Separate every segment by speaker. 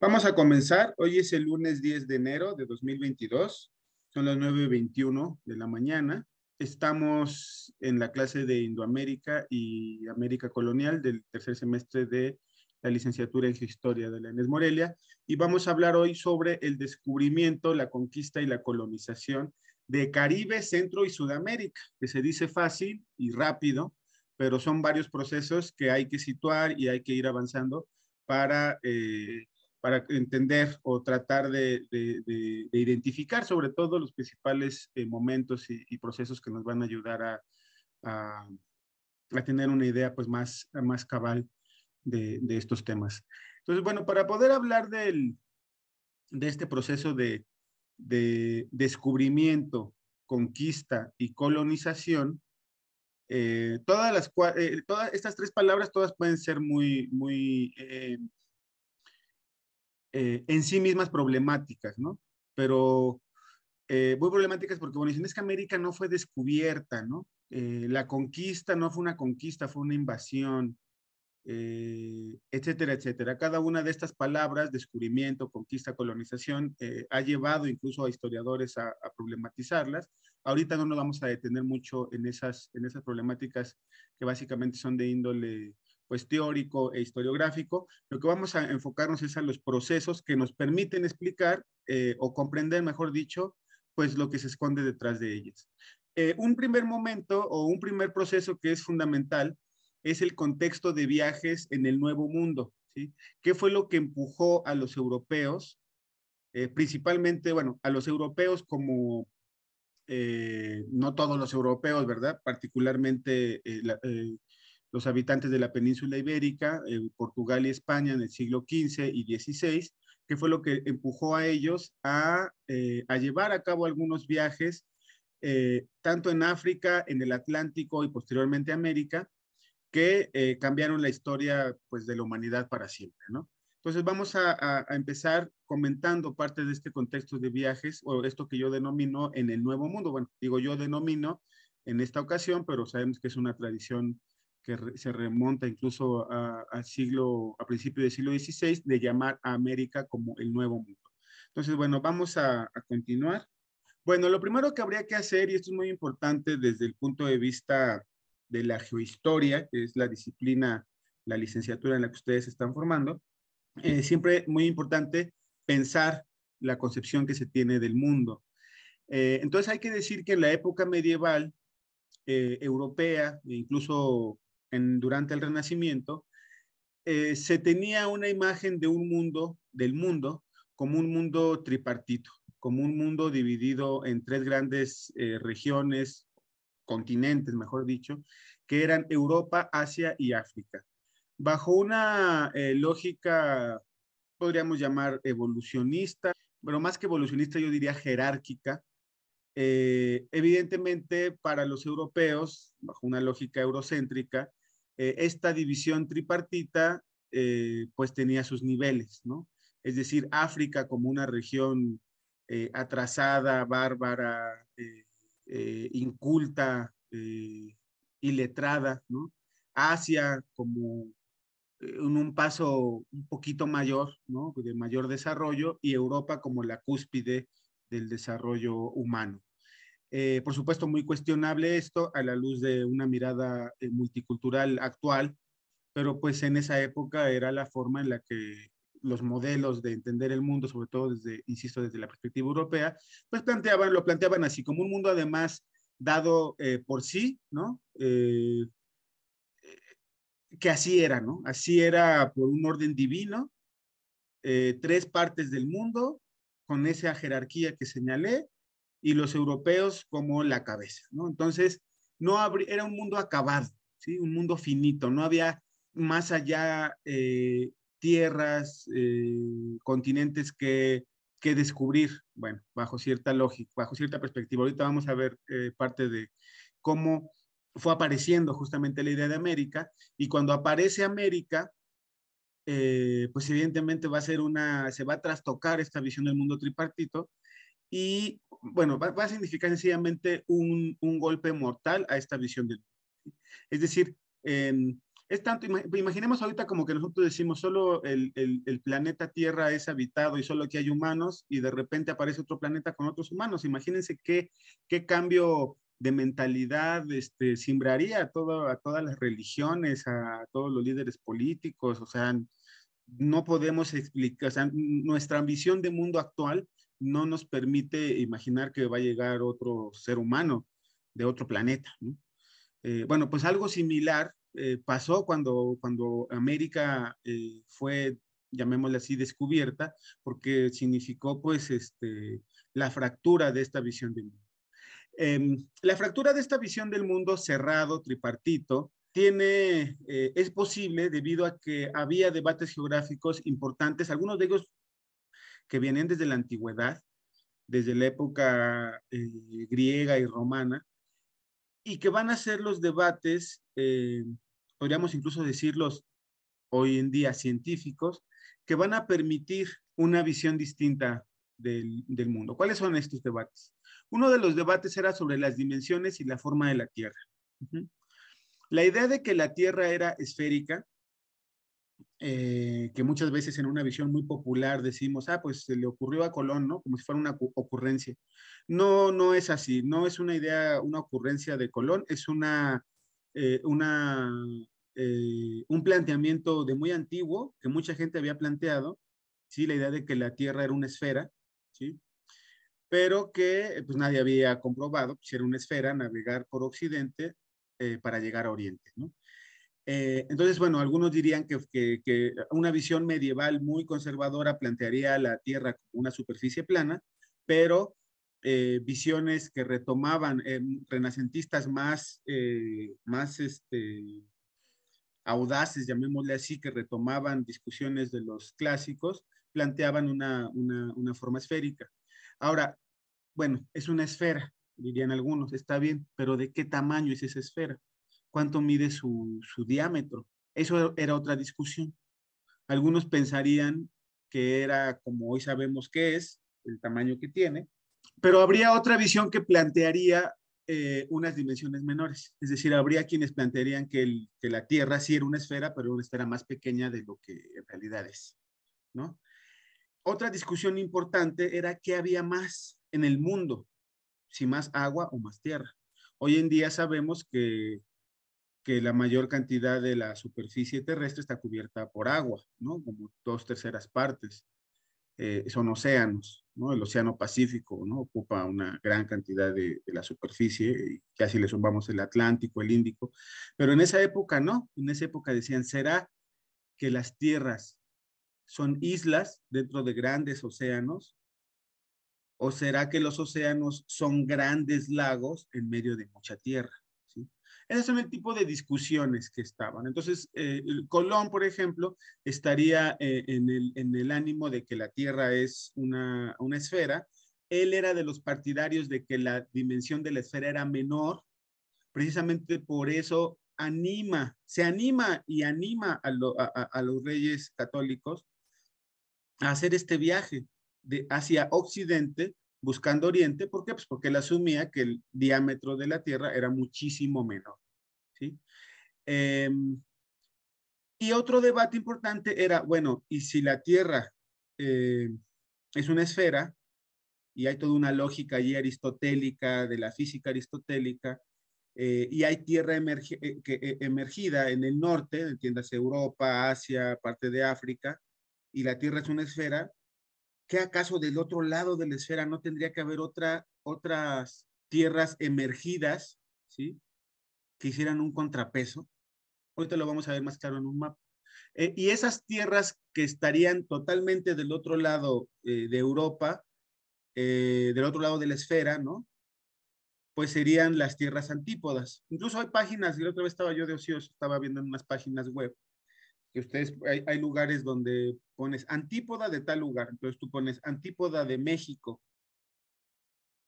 Speaker 1: Vamos a comenzar. Hoy es el lunes 10 de enero de 2022. Son las 9:21 de la mañana. Estamos en la clase de Indoamérica y América Colonial del tercer semestre de la licenciatura en Historia de la ENES Morelia y vamos a hablar hoy sobre el descubrimiento, la conquista y la colonización de Caribe, Centro y Sudamérica, que se dice fácil y rápido, pero son varios procesos que hay que situar y hay que ir avanzando para para entender o tratar de identificar sobre todo los principales momentos y procesos que nos van a ayudar a, a tener una idea pues más cabal de estos temas. Entonces, bueno, para poder hablar de este proceso de descubrimiento, conquista y colonización, todas estas tres palabras, todas pueden ser en sí mismas problemáticas, ¿no? Pero muy problemáticas porque, bueno, dicen, es que América no fue descubierta, ¿no? La conquista no fue una conquista, fue una invasión, etcétera, etcétera. Cada una de estas palabras, descubrimiento, conquista, colonización, ha llevado incluso a historiadores a problematizarlas. Ahorita no nos vamos a detener mucho en esas problemáticas que básicamente son de índole pues teórico e historiográfico. Lo que vamos a enfocarnos es a los procesos que nos permiten explicar o comprender, mejor dicho, pues lo que se esconde detrás de ellas. Un primer momento o un primer proceso que es fundamental es el contexto de viajes en el Nuevo Mundo, ¿sí? ¿Qué fue lo que empujó a los europeos, principalmente, bueno, a los europeos como, no todos los europeos, ¿verdad? Particularmente los habitantes de la península ibérica, Portugal y España en el siglo XV y XVI, que fue lo que empujó a ellos a llevar a cabo algunos viajes, tanto en África, en el Atlántico y posteriormente América, que cambiaron la historia pues, de la humanidad para siempre, ¿no? Entonces vamos a empezar comentando parte de este contexto de viajes o esto que yo denomino en el Nuevo Mundo. Bueno, digo yo denomino en esta ocasión, pero sabemos que es una tradición que se remonta incluso a principios del siglo XVI, de llamar a América como el Nuevo Mundo. Entonces, bueno, vamos a continuar. Bueno, lo primero que habría que hacer, y esto es muy importante desde el punto de vista de la geohistoria, que es la disciplina, la licenciatura en la que ustedes se están formando, siempre muy importante pensar la concepción que se tiene del mundo. Entonces hay que decir que en la época medieval europea, e incluso durante el Renacimiento, se tenía una imagen de un mundo, del mundo, como un mundo tripartito, como un mundo dividido en tres grandes regiones, continentes, mejor dicho, que eran Europa, Asia y África. Bajo una lógica, podríamos llamar evolucionista, pero más que evolucionista, yo diría jerárquica. Evidentemente, para los europeos, bajo una lógica eurocéntrica, esta división tripartita pues tenía sus niveles, ¿no? Es decir, África como una región atrasada, bárbara, inculta, iletrada, ¿no? Asia como en un paso un poquito mayor, ¿no? De mayor desarrollo, y Europa como la cúspide del desarrollo humano. Por supuesto, muy cuestionable esto a la luz de una mirada multicultural actual, pero pues en esa época era la forma en la que los modelos de entender el mundo, sobre todo desde, insisto, desde la perspectiva europea, pues lo planteaban así, como un mundo además dado por sí, ¿no? Que así era, ¿no? Así era por un orden divino, tres partes del mundo, con esa jerarquía que señalé, y los europeos como la cabeza, ¿no? Entonces, era un mundo acabado, ¿sí? Un mundo finito, no había más allá tierras, continentes que descubrir, bueno, bajo cierta lógica, bajo cierta perspectiva. Ahorita vamos a ver parte de cómo fue apareciendo justamente la idea de América, y cuando aparece América, pues evidentemente se va a trastocar esta visión del mundo tripartito y, bueno, va a significar sencillamente un golpe mortal a esta visión del mundo. Es decir, Es tanto, imaginemos ahorita como que nosotros decimos solo el planeta Tierra es habitado y solo aquí hay humanos y de repente aparece otro planeta con otros humanos. Imagínense qué cambio de mentalidad simbraría a todas las religiones, a todos los líderes políticos. O sea, no podemos explicar, o sea, nuestra ambición de mundo actual no nos permite imaginar que va a llegar otro ser humano de otro planeta, ¿no? Bueno, pues algo similar pasó cuando América fue, llamémosle así, descubierta, porque significó pues la fractura de esta visión del mundo. La fractura de esta visión del mundo cerrado, tripartito, es posible debido a que había debates geográficos importantes, algunos de ellos que vienen desde la antigüedad, desde la época griega y romana, y que van a ser los debates, podríamos incluso decirlos hoy en día científicos, que van a permitir una visión distinta del mundo. ¿Cuáles son estos debates? Uno de los debates era sobre las dimensiones y la forma de la Tierra. La idea de que la Tierra era esférica, que muchas veces en una visión muy popular decimos, pues se le ocurrió a Colón, ¿no? Como si fuera una ocurrencia. No, no es así, no es una idea, una ocurrencia de Colón, es un planteamiento de muy antiguo que mucha gente había planteado, ¿sí? La idea de que la Tierra era una esfera, ¿sí? Pero que pues nadie había comprobado, si era una esfera, navegar por Occidente para llegar a Oriente, ¿no? Entonces, bueno, algunos dirían que una visión medieval muy conservadora plantearía la Tierra como una superficie plana, pero visiones que retomaban, renacentistas más audaces, llamémosle así, que retomaban discusiones de los clásicos, planteaban una forma esférica. Ahora, bueno, es una esfera, dirían algunos, está bien, pero ¿de qué tamaño es esa esfera? ¿Cuánto mide su diámetro? Eso era otra discusión. Algunos pensarían que era como hoy sabemos que es, el tamaño que tiene, pero habría otra visión que plantearía unas dimensiones menores. Es decir, habría quienes plantearían que la Tierra sí era una esfera, pero una esfera más pequeña de lo que en realidad es, ¿no? Otra discusión importante era qué había más en el mundo, si más agua o más tierra. Hoy en día sabemos que la mayor cantidad de la superficie terrestre está cubierta por agua, ¿no? Como 2/3 partes. Son océanos, ¿no? El Océano Pacífico, ¿no? Ocupa una gran cantidad de la superficie, y casi le sumamos el Atlántico, el Índico, pero en esa época no, en esa época decían, ¿será que las tierras son islas dentro de grandes océanos? ¿O será que los océanos son grandes lagos en medio de mucha tierra? ¿Sí? Esos son el tipo de discusiones que estaban. Entonces, Colón, por ejemplo, estaría en el ánimo de que la Tierra es una esfera. Él era de los partidarios de que la dimensión de la esfera era menor. Precisamente por eso se anima y anima a los reyes católicos a hacer este viaje hacia Occidente buscando Oriente. ¿Por qué? Pues porque él asumía que el diámetro de la Tierra era muchísimo menor, ¿sí? Eh, y otro debate importante era, bueno, ¿y si la Tierra eh, es una esfera, y hay toda una lógica allí aristotélica, de la física aristotélica, y hay tierra emergida en el norte, entiendas Europa, Asia, parte de África, y la Tierra es una esfera? ¿Qué acaso del otro lado de la esfera no tendría que haber otras tierras emergidas, ¿sí? Que hicieran un contrapeso? Ahorita lo vamos a ver más claro en un mapa. Y esas tierras que estarían totalmente del otro lado de Europa, del otro lado de la esfera, ¿no? Pues serían las tierras antípodas. Incluso hay páginas, y la otra vez estaba yo de ocioso, estaba viendo en unas páginas web, que hay lugares donde pones antípoda de tal lugar, entonces tú pones antípoda de México.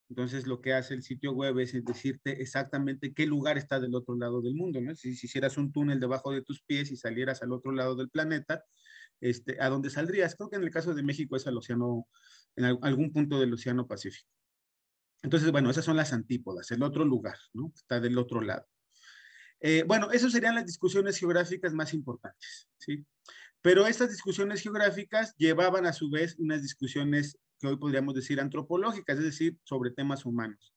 Speaker 1: Entonces lo que hace el sitio web es decirte exactamente qué lugar está del otro lado del mundo, ¿no? Si hicieras un túnel debajo de tus pies y salieras al otro lado del planeta, ¿a dónde saldrías? Creo que en el caso de México es al océano, en algún punto del océano Pacífico. Entonces, bueno, esas son las antípodas, el otro lugar, ¿no? Está del otro lado. Bueno, esas serían las discusiones geográficas más importantes, ¿sí? Pero estas discusiones geográficas llevaban a su vez unas discusiones que hoy podríamos decir antropológicas, es decir, sobre temas humanos.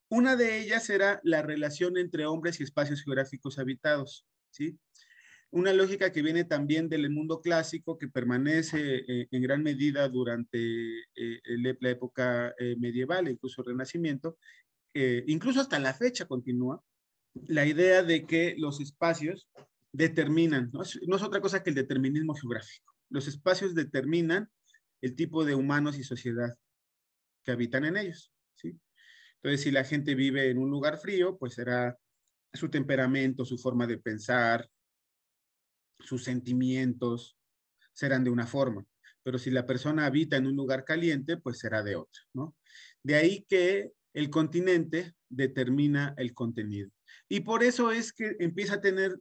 Speaker 1: Una de ellas era la relación entre hombres y espacios geográficos habitados, ¿sí? Una lógica que viene también del mundo clásico, que permanece en gran medida durante la época medieval, incluso el Renacimiento, incluso hasta la fecha continúa, la idea de que los espacios determinan, no es otra cosa que el determinismo geográfico. Los espacios determinan el tipo de humanos y sociedad que habitan en ellos, ¿sí? Entonces, si la gente vive en un lugar frío, pues será su temperamento, su forma de pensar, sus sentimientos serán de una forma, pero si la persona habita en un lugar caliente, pues será de otra, ¿no? De ahí que el continente determina el contenido. Y por eso es que empieza a tener,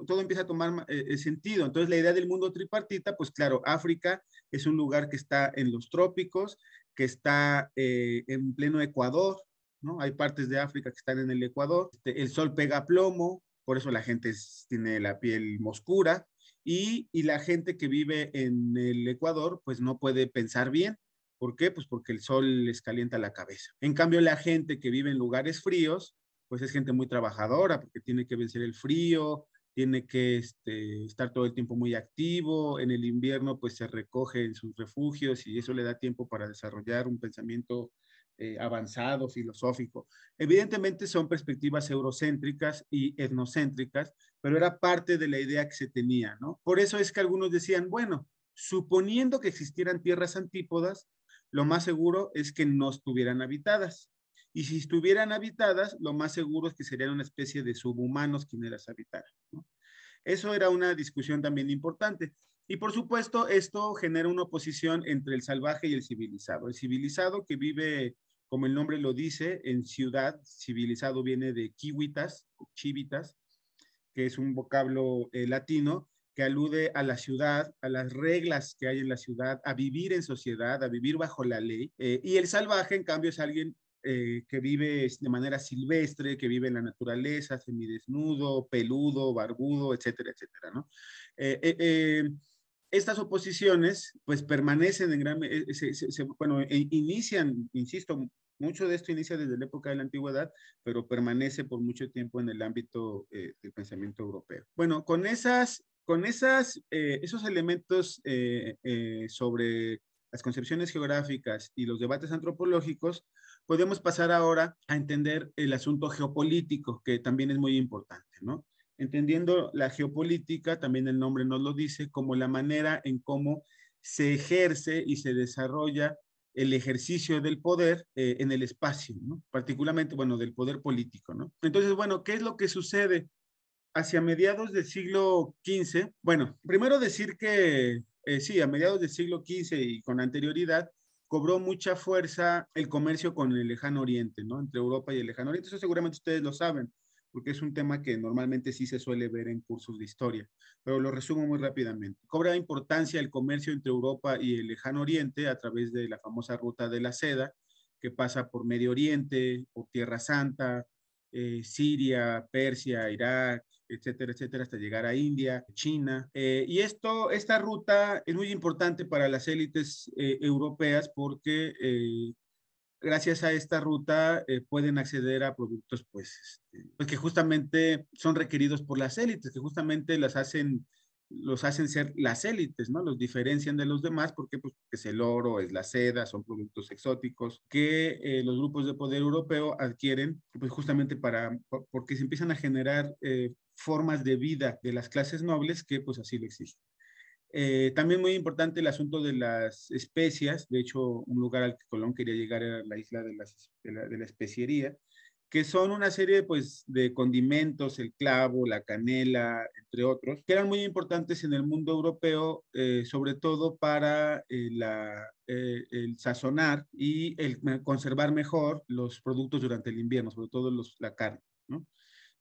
Speaker 1: todo empieza a tomar sentido. Entonces, la idea del mundo tripartita, pues claro, África es un lugar que está en los trópicos, que está en pleno Ecuador, ¿no? Hay partes de África que están en el Ecuador. El sol pega plomo, por eso la gente tiene la piel oscura, y la gente que vive en el Ecuador, pues no puede pensar bien. ¿Por qué? Pues porque el sol les calienta la cabeza. En cambio, la gente que vive en lugares fríos, pues es gente muy trabajadora, porque tiene que vencer el frío, tiene que estar todo el tiempo muy activo. En el invierno, pues se recoge en sus refugios y eso le da tiempo para desarrollar un pensamiento avanzado, filosófico. Evidentemente son perspectivas eurocéntricas y etnocéntricas, pero era parte de la idea que se tenía, ¿no? Por eso es que algunos decían, bueno, suponiendo que existieran tierras antípodas, lo más seguro es que no estuvieran habitadas. Y si estuvieran habitadas, lo más seguro es que serían una especie de subhumanos quienes las habitaran, ¿no? Eso era una discusión también importante. Y por supuesto, esto genera una oposición entre el salvaje y el civilizado. El civilizado que vive, como el nombre lo dice, en ciudad, civilizado viene de kiwitas, chivitas, que es un vocablo latino que alude a la ciudad, a las reglas que hay en la ciudad, a vivir en sociedad, a vivir bajo la ley. Y el salvaje, en cambio, es alguien que vive de manera silvestre, que vive en la naturaleza, semidesnudo, peludo, barbudo, etcétera, etcétera, ¿no? Eh, eh, eh, estas oposiciones pues permanecen en gran, bueno, inician, insisto, mucho de esto inicia desde la época de la antigüedad, pero permanece por mucho tiempo en el ámbito del pensamiento europeo. Bueno, esos elementos sobre las concepciones geográficas y los debates antropológicos, podemos pasar ahora a entender el asunto geopolítico, que también es muy importante, ¿no? Entendiendo la geopolítica, también el nombre nos lo dice, como la manera en cómo se ejerce y se desarrolla el ejercicio del poder en el espacio, ¿no? Particularmente, bueno, del poder político, ¿no? Entonces, bueno, ¿qué es lo que sucede hacia mediados del siglo XV? Bueno, primero decir que sí, a mediados del siglo XV y con anterioridad, cobró mucha fuerza el comercio con el lejano oriente, ¿no? Entre Europa y el lejano oriente, eso seguramente ustedes lo saben, porque es un tema que normalmente sí se suele ver en cursos de historia, pero lo resumo muy rápidamente. Cobra importancia el comercio entre Europa y el lejano oriente a través de la famosa ruta de la seda, que pasa por Medio Oriente, por Tierra Santa, Siria, Persia, Irak, etcétera, etcétera, hasta llegar a India, China. Y esta ruta es muy importante para las élites europeas porque gracias a esta ruta pueden acceder a productos pues que justamente son requeridos por las élites, que justamente los hacen ser las élites, ¿no? Los diferencian de los demás porque pues, es el oro, es la seda, son productos exóticos que los grupos de poder europeo adquieren pues justamente porque se empiezan a generar formas de vida de las clases nobles que pues así lo exigen. También muy importante el asunto de las especias. De hecho, un lugar al que Colón quería llegar era la isla de la especiería, que son una serie pues, de condimentos, el clavo, la canela, entre otros, que eran muy importantes en el mundo europeo, sobre todo para el sazonar y el conservar mejor los productos durante el invierno, sobre todo la carne, ¿no?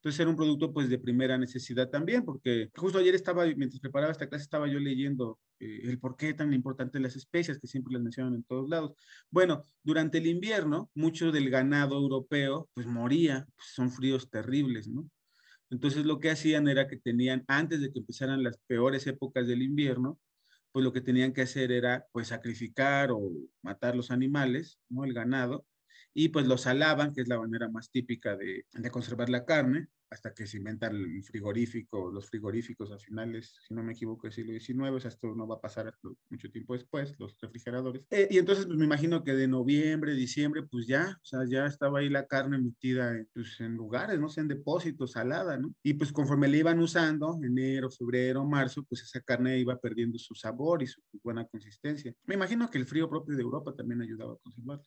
Speaker 1: Entonces era un producto pues de primera necesidad también, porque justo ayer mientras preparaba esta clase, estaba yo leyendo el por qué tan importante las especias, que siempre las mencionan en todos lados. Bueno, durante el invierno, mucho del ganado europeo pues moría, pues, son fríos terribles, ¿no? Entonces lo que hacían era que tenían, antes de que empezaran las peores épocas del invierno, pues lo que tenían que hacer era pues sacrificar o matar los animales, ¿no? El ganado, y pues los salaban, que es la manera más típica de conservar la carne, hasta que se inventa el frigorífico, los frigoríficos a finales, si no me equivoco, del siglo XIX, o sea, esto no va a pasar hasta mucho tiempo después, los refrigeradores. Y entonces, pues me imagino que de noviembre, diciembre, pues ya, o sea, ya estaba ahí la carne metida pues, en lugares, no sé, en depósitos, salada, ¿no? Y pues conforme le iban usando, enero, febrero, marzo, pues esa carne iba perdiendo su sabor y su buena consistencia. Me imagino que el frío propio de Europa también ayudaba a conservarla.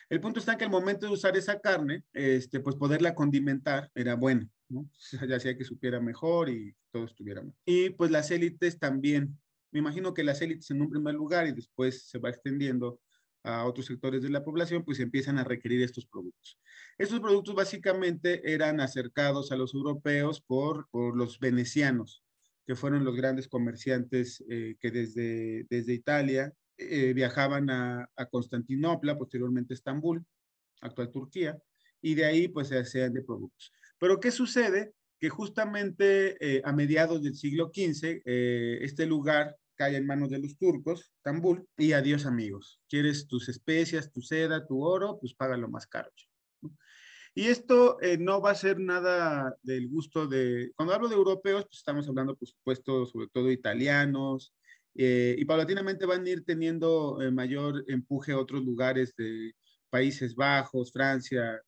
Speaker 1: El punto está en que al momento de usar esa carne, pues poderla condimentar era bueno, ¿no? Ya hacía que supiera mejor y todo estuviera mejor. Y pues las élites también, me imagino que las élites en un primer lugar y después se va extendiendo a otros sectores de la población, pues empiezan a requerir estos productos. Estos productos básicamente eran acercados a los europeos por los venecianos, que fueron los grandes comerciantes que desde Italia viajaban a Constantinopla, posteriormente Estambul, actual Turquía, y de ahí pues se hacían de productos. Pero ¿qué sucede? Que justamente a mediados del siglo XV, este lugar cae en manos de los turcos, Estambul, y adiós amigos. ¿Quieres tus especias, tu seda, tu oro? Pues págalo más caro. Y esto no va a ser nada del gusto de, cuando hablo de europeos, pues estamos hablando, por supuesto, sobre todo italianos, y paulatinamente van a ir teniendo mayor empuje a otros lugares de Países Bajos, Francia,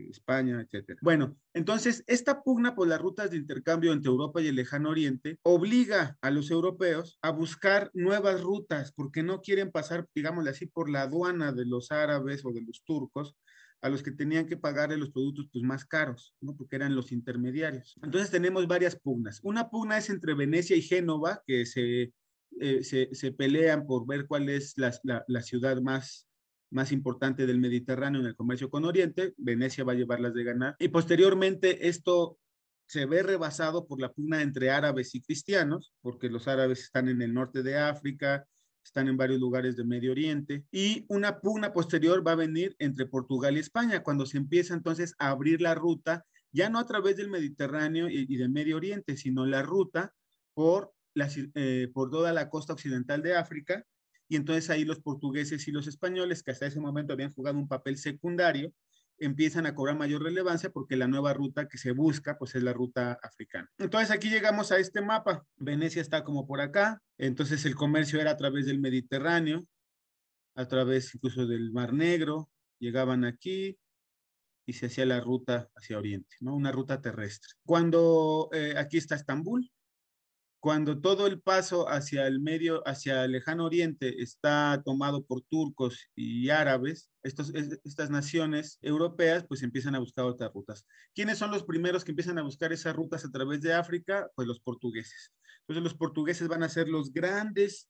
Speaker 1: España, etcétera. Bueno, entonces esta pugna por las rutas de intercambio entre Europa y el Lejano Oriente obliga a los europeos a buscar nuevas rutas porque no quieren pasar, digámosle así, por la aduana de los árabes o de los turcos, a los que tenían que pagarle los productos pues, más caros, ¿no? Porque eran los intermediarios. Entonces tenemos varias pugnas. Una pugna es entre Venecia y Génova, que se pelean por ver cuál es la ciudad más importante del Mediterráneo en el comercio con Oriente. Venecia va a llevarlas de ganar. Y posteriormente esto se ve rebasado por la pugna entre árabes y cristianos, porque los árabes están en el norte de África, están en varios lugares de Medio Oriente, y una pugna posterior va a venir entre Portugal y España, cuando se empieza entonces a abrir la ruta, ya no a través del Mediterráneo y del Medio Oriente, sino la ruta por toda la costa occidental de África, y entonces ahí los portugueses y los españoles, que hasta ese momento habían jugado un papel secundario, empiezan a cobrar mayor relevancia porque la nueva ruta que se busca pues es la ruta africana. Entonces aquí llegamos a este mapa. Venecia está como por acá, entonces el comercio era a través del Mediterráneo, a través incluso del Mar Negro, llegaban aquí y se hacía la ruta hacia Oriente, ¿no? Una ruta terrestre. Cuando aquí está Estambul, cuando todo el paso hacia el lejano oriente está tomado por turcos y árabes, estas naciones europeas pues empiezan a buscar otras rutas. ¿Quiénes son los primeros que empiezan a buscar esas rutas a través de África? Pues los portugueses. Entonces los portugueses van a ser los grandes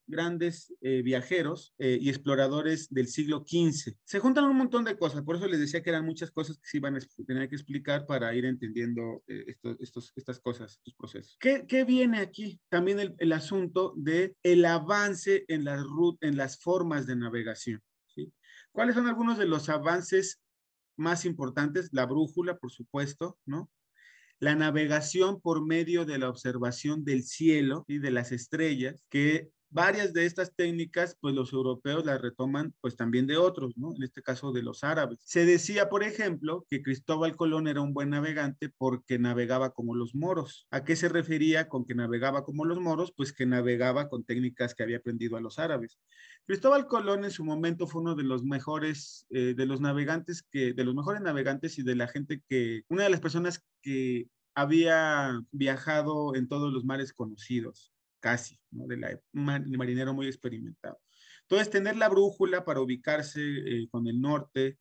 Speaker 1: viajeros y exploradores del siglo XV. Se juntan un montón de cosas, por eso les decía que eran muchas cosas que se iban a tener que explicar para ir entendiendo estas cosas, estos procesos. ¿Qué viene aquí? También el asunto de el avance en las formas de navegación. ¿Sí? ¿Cuáles son algunos de los avances más importantes? La brújula, por supuesto, ¿no? La navegación por medio de la observación del cielo y de las estrellas, que varias de estas técnicas, pues los europeos las retoman pues también de otros, ¿no? En este caso de los árabes. Se decía, por ejemplo, que Cristóbal Colón era un buen navegante porque navegaba como los moros. ¿A qué se refería con que navegaba como los moros? Pues que navegaba con técnicas que había aprendido a los árabes. Cristóbal Colón en su momento fue uno de los mejores, de los mejores navegantes y de la gente una de las personas que había viajado en todos los mares conocidos, casi, ¿no? De marinero muy experimentado. Entonces, tener la brújula para ubicarse con el norte,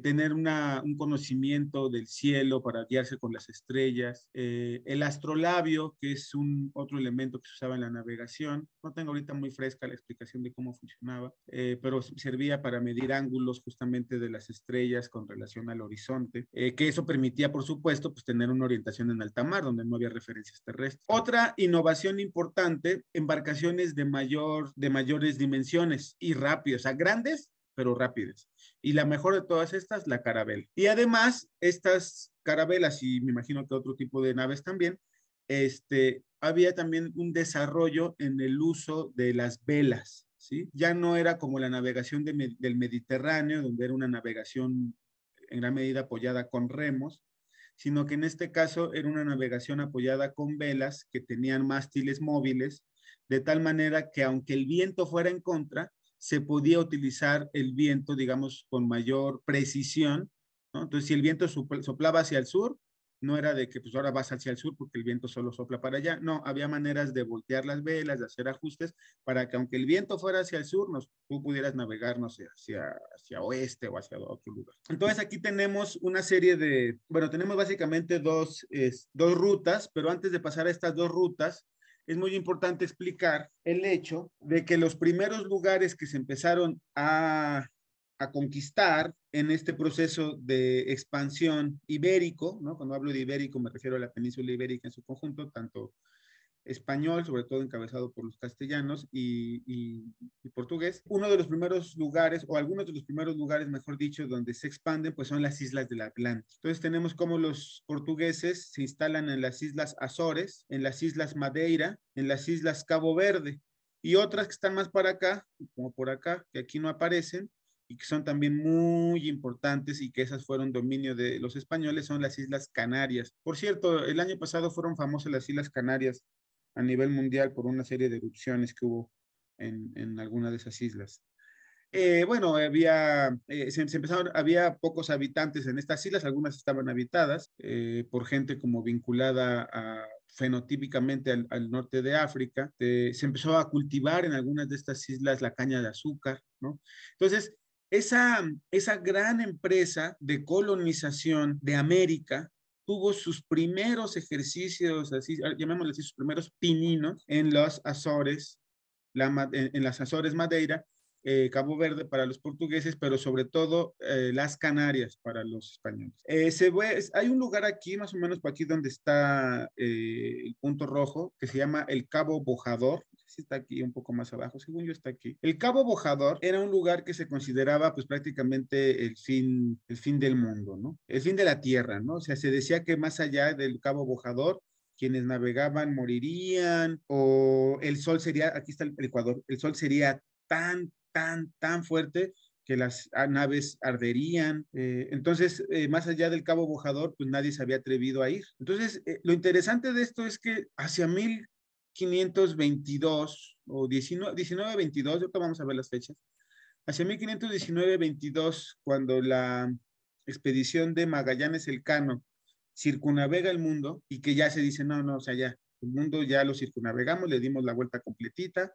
Speaker 1: tener un conocimiento del cielo para guiarse con las estrellas, el astrolabio, que es otro elemento que se usaba en la navegación. No tengo ahorita muy fresca la explicación de cómo funcionaba, pero servía para medir ángulos justamente de las estrellas con relación al horizonte, que eso permitía, por supuesto, pues tener una orientación en alta mar, donde no había referencias terrestres. Otra innovación importante, embarcaciones de mayores dimensiones y rápidas, o sea, grandes, pero rápidas. Y la mejor de todas estas, la carabela. Y además, estas carabelas, y me imagino que otro tipo de naves también, había también un desarrollo en el uso de las velas, ¿sí? Ya no era como la navegación del Mediterráneo, donde era una navegación en gran medida apoyada con remos, sino que en este caso era una navegación apoyada con velas que tenían mástiles móviles, de tal manera que aunque el viento fuera en contra, se podía utilizar el viento, digamos, con mayor precisión, ¿no? Entonces, si el viento soplaba hacia el sur, no era de que pues ahora vas hacia el sur porque el viento solo sopla para allá, no, había maneras de voltear las velas, de hacer ajustes para que aunque el viento fuera hacia el sur, tú pudieras navegar, no sé, hacia oeste o hacia otro lugar. Entonces aquí tenemos una serie de, bueno, tenemos básicamente dos rutas, pero antes de pasar a estas dos rutas, es muy importante explicar el hecho de que los primeros lugares que se empezaron a conquistar en este proceso de expansión ibérico, ¿no? Cuando hablo de ibérico me refiero a la península ibérica en su conjunto, tanto español, sobre todo encabezado por los castellanos y portugués. Uno de los primeros lugares, o algunos de los primeros lugares, mejor dicho, donde se expanden, pues son las islas del Atlántico. Entonces tenemos como los portugueses se instalan en las islas Azores, en las islas Madeira, en las islas Cabo Verde, y otras que están más para acá, como por acá, que aquí no aparecen, y que son también muy importantes y que esas fueron dominio de los españoles, son las Islas Canarias. Por cierto, el año pasado fueron famosas las Islas Canarias a nivel mundial por una serie de erupciones que hubo en alguna de esas islas. Bueno, había pocos habitantes en estas islas, algunas estaban habitadas por gente como vinculada fenotípicamente al norte de África. Se empezó a cultivar en algunas de estas islas la caña de azúcar, ¿no? Entonces, esa gran empresa de colonización de América tuvo sus primeros ejercicios, así, llamémosle así, sus primeros pininos en los Azores, en las Azores Madeira, Cabo Verde para los portugueses, pero sobre todo las Canarias para los españoles. Hay un lugar aquí, más o menos por aquí donde está el punto rojo, que se llama el Cabo Bojador. No sé si está aquí un poco más abajo, según yo está aquí. El Cabo Bojador era un lugar que se consideraba pues prácticamente el fin del mundo, ¿no? El fin de la tierra, ¿no? O sea, se decía que más allá del Cabo Bojador, quienes navegaban morirían, o el sol sería, aquí está el Ecuador, el sol sería tan fuerte que las naves arderían. Entonces, más allá del Cabo Bojador, pues nadie se había atrevido a ir. Entonces, lo interesante de esto es que hacia 1522 o 1922, ahorita vamos a ver las fechas, hacia 1519-22, cuando la expedición de Magallanes Elcano circunnavega el mundo y que ya se dice, no, o sea, ya, el mundo ya lo circunnavegamos, le dimos la vuelta completita,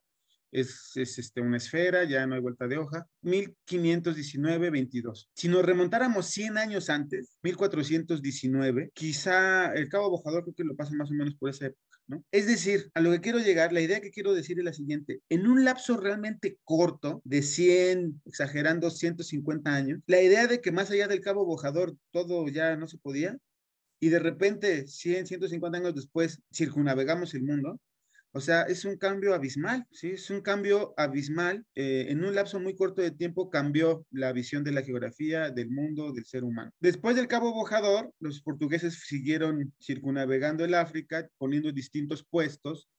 Speaker 1: es una esfera, ya no hay vuelta de hoja. 1519-22. Si nos remontáramos 100 años antes, 1419, quizá el Cabo Bojador creo que lo pasa más o menos por esa época, ¿no? Es decir, a lo que quiero llegar, la idea que quiero decir es la siguiente: en un lapso realmente corto, de 100, exagerando 150 años, la idea de que más allá del Cabo Bojador todo ya no se podía, y de repente 100, 150 años después circunnavegamos el mundo. O sea, es un cambio abismal, ¿sí? Es un cambio abismal. En un lapso muy corto de tiempo cambió la visión de la geografía, del mundo, del ser humano. Después del Cabo Bojador, los portugueses siguieron circunnavegando el África, poniendo distintos puestos.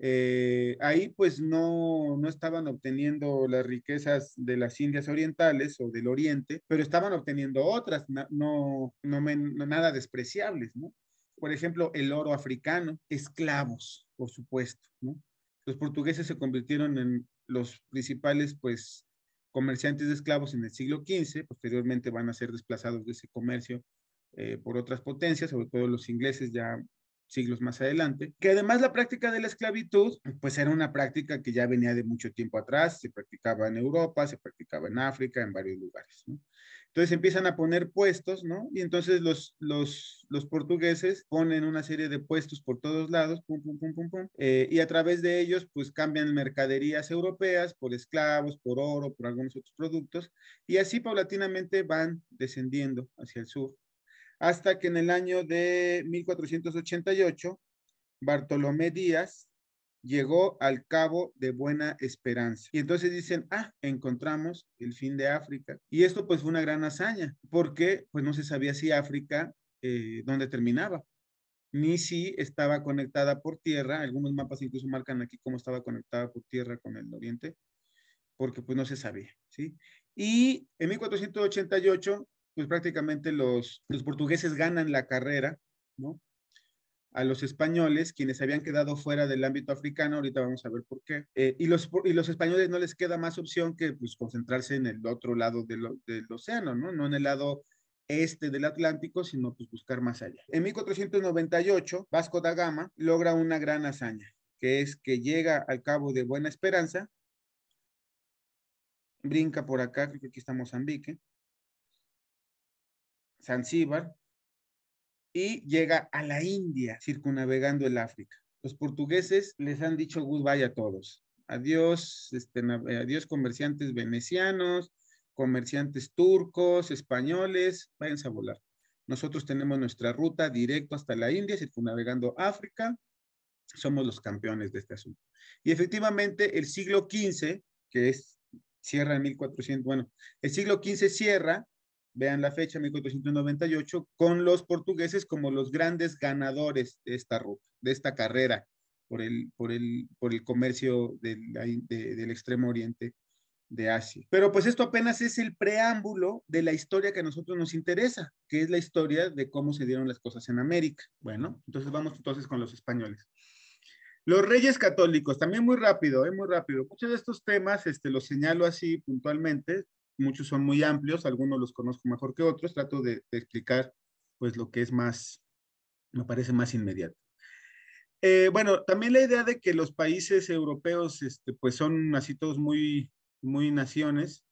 Speaker 1: Ahí pues no estaban obteniendo las riquezas de las Indias Orientales o del Oriente, pero estaban obteniendo otras, nada despreciables, ¿no? Por ejemplo, el oro africano, esclavos, por supuesto, ¿no? Los portugueses se convirtieron en los principales, pues, comerciantes de esclavos en el siglo XV, posteriormente van a ser desplazados de ese comercio por otras potencias, sobre todo los ingleses ya siglos más adelante, que además la práctica de la esclavitud, pues era una práctica que ya venía de mucho tiempo atrás, se practicaba en Europa, se practicaba en África, en varios lugares, ¿no? Entonces empiezan a poner puestos, ¿no? Y entonces los portugueses ponen una serie de puestos por todos lados, pum, pum, pum, pum, pum, y a través de ellos, pues cambian mercaderías europeas por esclavos, por oro, por algunos otros productos, y así paulatinamente van descendiendo hacia el sur, hasta que en el año de 1488, Bartolomé Díaz llegó al Cabo de Buena Esperanza. Y entonces dicen, encontramos el fin de África. Y esto pues fue una gran hazaña, porque pues no se sabía si África, dónde terminaba, ni si estaba conectada por tierra. Algunos mapas incluso marcan aquí cómo estaba conectada por tierra con el oriente, porque pues no se sabía, ¿sí? Y en 1488, pues prácticamente los portugueses ganan la carrera, ¿no? A los españoles, quienes habían quedado fuera del ámbito africano, ahorita vamos a ver por qué, y los españoles no les queda más opción que pues, concentrarse en el otro lado del océano, ¿no? No en el lado este del Atlántico, sino pues buscar más allá. En 1498, Vasco da Gama logra una gran hazaña, que es que llega al Cabo de Buena Esperanza, brinca por acá, creo que aquí está Mozambique, Zanzíbar, y llega a la India, circunnavegando el África. Los portugueses les han dicho goodbye a todos. Adiós, adiós comerciantes venecianos, comerciantes turcos, españoles, váyanse a volar. Nosotros tenemos nuestra ruta directo hasta la India, circunnavegando África. Somos los campeones de este asunto. Y efectivamente, el siglo XV, que es, cierra en 1400, bueno, el siglo XV cierra, vean la fecha, 1498, con los portugueses como los grandes ganadores de esta ruta, de esta carrera por el comercio del extremo oriente de Asia. Pero pues esto apenas es el preámbulo de la historia que a nosotros nos interesa, que es la historia de cómo se dieron las cosas en América. Bueno, entonces vamos entonces con los españoles. Los reyes católicos, también muy rápido, muy rápido. Muchos de estos temas los señalo así puntualmente, muchos son muy amplios, algunos los conozco mejor que otros, trato de explicar pues lo que es más, me parece más inmediato. Bueno, también la idea de que los países europeos pues son así todos muy, muy naciones,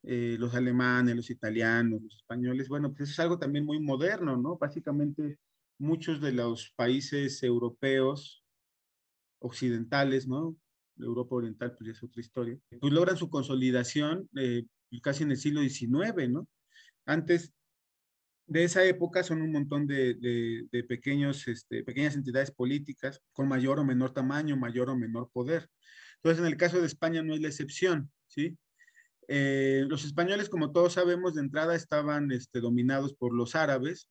Speaker 1: los alemanes, los italianos, los españoles, bueno, pues eso es algo también muy moderno, ¿no? Básicamente muchos de los países europeos occidentales, ¿no? La Europa Oriental, pues ya es otra historia, pues logran su consolidación casi en el siglo XIX, ¿no? Antes de esa época son un montón de pequeños, pequeñas entidades políticas con mayor o menor tamaño, mayor o menor poder. Entonces, en el caso de España no es la excepción, ¿sí? Los españoles, como todos sabemos, de entrada estaban dominados por los árabes,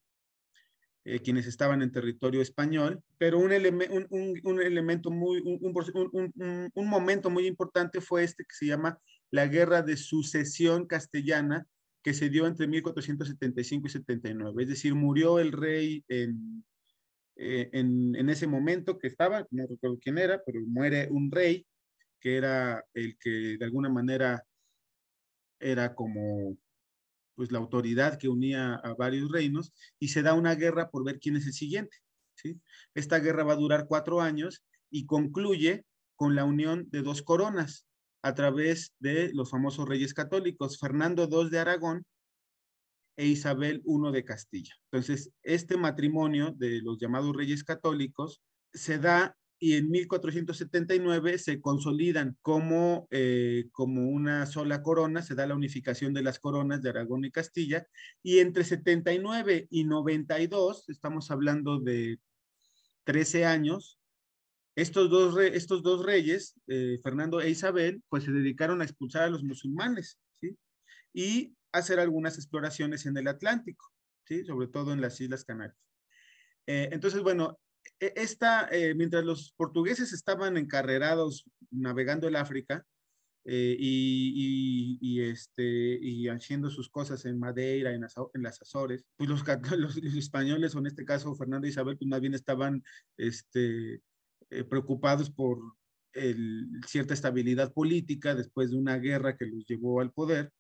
Speaker 1: quienes estaban en territorio español, pero un elemento muy, un momento muy importante fue este que se llama la Guerra de Sucesión Castellana, que se dio entre 1475 y 79, es decir, murió el rey en ese momento que estaba, no recuerdo quién era, pero muere un rey que era el que de alguna manera era como pues la autoridad que unía a varios reinos, y se da una guerra por ver quién es el siguiente, ¿sí? Esta guerra va a durar 4 años y concluye con la unión de dos coronas a través de los famosos reyes católicos, Fernando II de Aragón e Isabel I de Castilla. Entonces, este matrimonio de los llamados reyes católicos se da y en 1479 se consolidan como una sola corona, se da la unificación de las coronas de Aragón y Castilla, y entre 79 y 92, estamos hablando de 13 años, estos dos reyes, Fernando e Isabel, pues se dedicaron a expulsar a los musulmanes, ¿sí? Y hacer algunas exploraciones en el Atlántico, ¿sí? Sobre todo en las Islas Canarias. Entonces, bueno, mientras los portugueses estaban encarrerados navegando el África y haciendo sus cosas en Madeira, en las Azores, pues los españoles, o en este caso Fernando e Isabel, pues más bien estaban preocupados por cierta estabilidad política después de una guerra que los llevó al poder.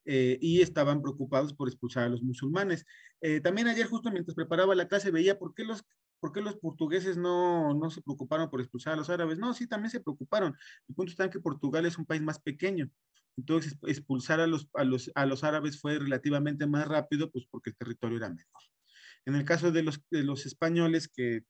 Speaker 1: Y estaban preocupados por expulsar a los musulmanes. También ayer, justo mientras preparaba la clase, veía por qué los portugueses no se preocuparon por expulsar a los árabes. No, sí, también se preocuparon. El punto está en que Portugal es un país más pequeño. Entonces, expulsar a los árabes fue relativamente más rápido, pues porque el territorio era menor. En el caso de los españoles, que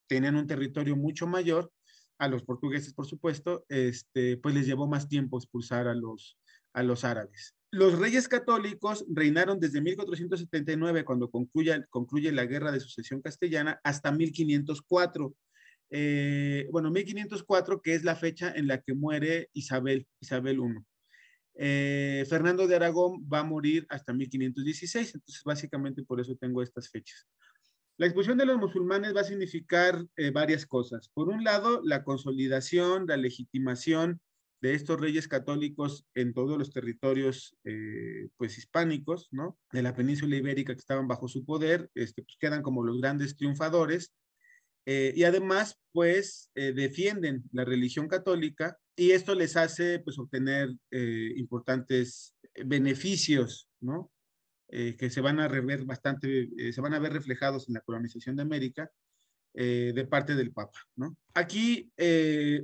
Speaker 1: tenían un territorio mucho mayor, a los portugueses, por supuesto, pues les llevó más tiempo expulsar a los árabes. Los reyes católicos reinaron desde 1479, cuando concluye la Guerra de Sucesión Castellana, hasta 1504. bueno, 1504, que es la fecha en la que muere Isabel I. Fernando de Aragón va a morir hasta 1516, entonces básicamente por eso tengo estas fechas. La expulsión de los musulmanes va a significar varias cosas. Por un lado, la consolidación, la legitimación de estos reyes católicos en todos los territorios pues hispánicos, ¿no? De la península ibérica que estaban bajo su poder, pues quedan como los grandes triunfadores. Y además, pues, defienden la religión católica y esto les hace, pues, obtener importantes beneficios, ¿no? Que se van a rever bastante, se van a ver reflejados en la colonización de América de parte del Papa, ¿no? Aquí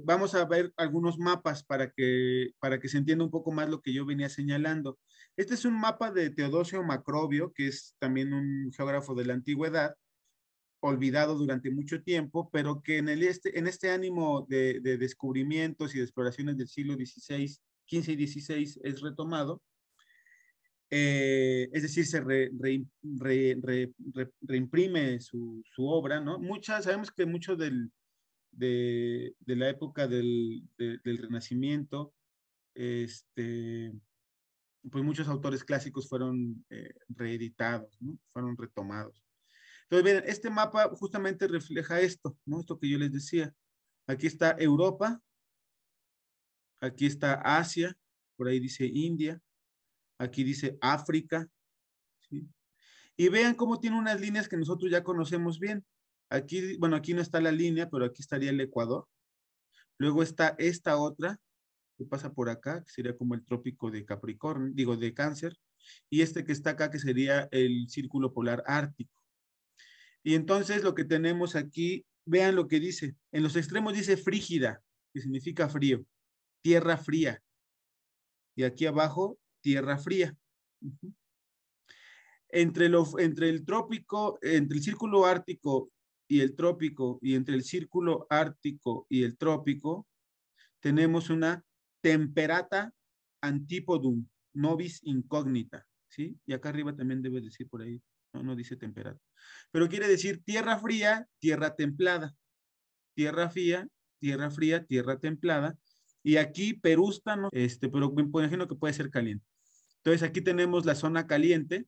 Speaker 1: vamos a ver algunos mapas para que se entienda un poco más lo que yo venía señalando. Este es un mapa de Teodosio Macrobio, que es también un geógrafo de la antigüedad, olvidado durante mucho tiempo, pero que en este ánimo de descubrimientos y de exploraciones del siglo XVI, XV y XVI es retomado. Es decir, se reimprime su obra, ¿no? Sabemos que mucho de la época del Renacimiento, pues muchos autores clásicos fueron reeditados, ¿no? Fueron retomados. Entonces, miren, este mapa justamente refleja esto, ¿no? Esto que yo les decía. Aquí está Europa, aquí está Asia, por ahí dice India, aquí dice África, ¿sí? Y vean cómo tiene unas líneas que nosotros ya conocemos bien. Aquí, bueno, aquí no está la línea, pero aquí estaría el Ecuador. Luego está esta otra, que pasa por acá, que sería como el trópico de Capricornio, digo, de Cáncer. Y este que está acá, que sería el círculo polar ártico. Y entonces lo que tenemos aquí, vean lo que dice. En los extremos dice frígida, que significa frío, tierra fría. Y aquí abajo, tierra fría. Entre el trópico, entre el círculo ártico y el trópico, y entre el círculo ártico y el trópico, tenemos una temperata antipodum, nobis incógnita, ¿sí? Y acá arriba también debe decir por ahí, no dice temperata. Pero quiere decir tierra fría, tierra templada. Tierra fría, tierra fría, tierra templada. Y aquí perústano, pero me imagino que puede ser caliente. Entonces aquí tenemos la zona caliente,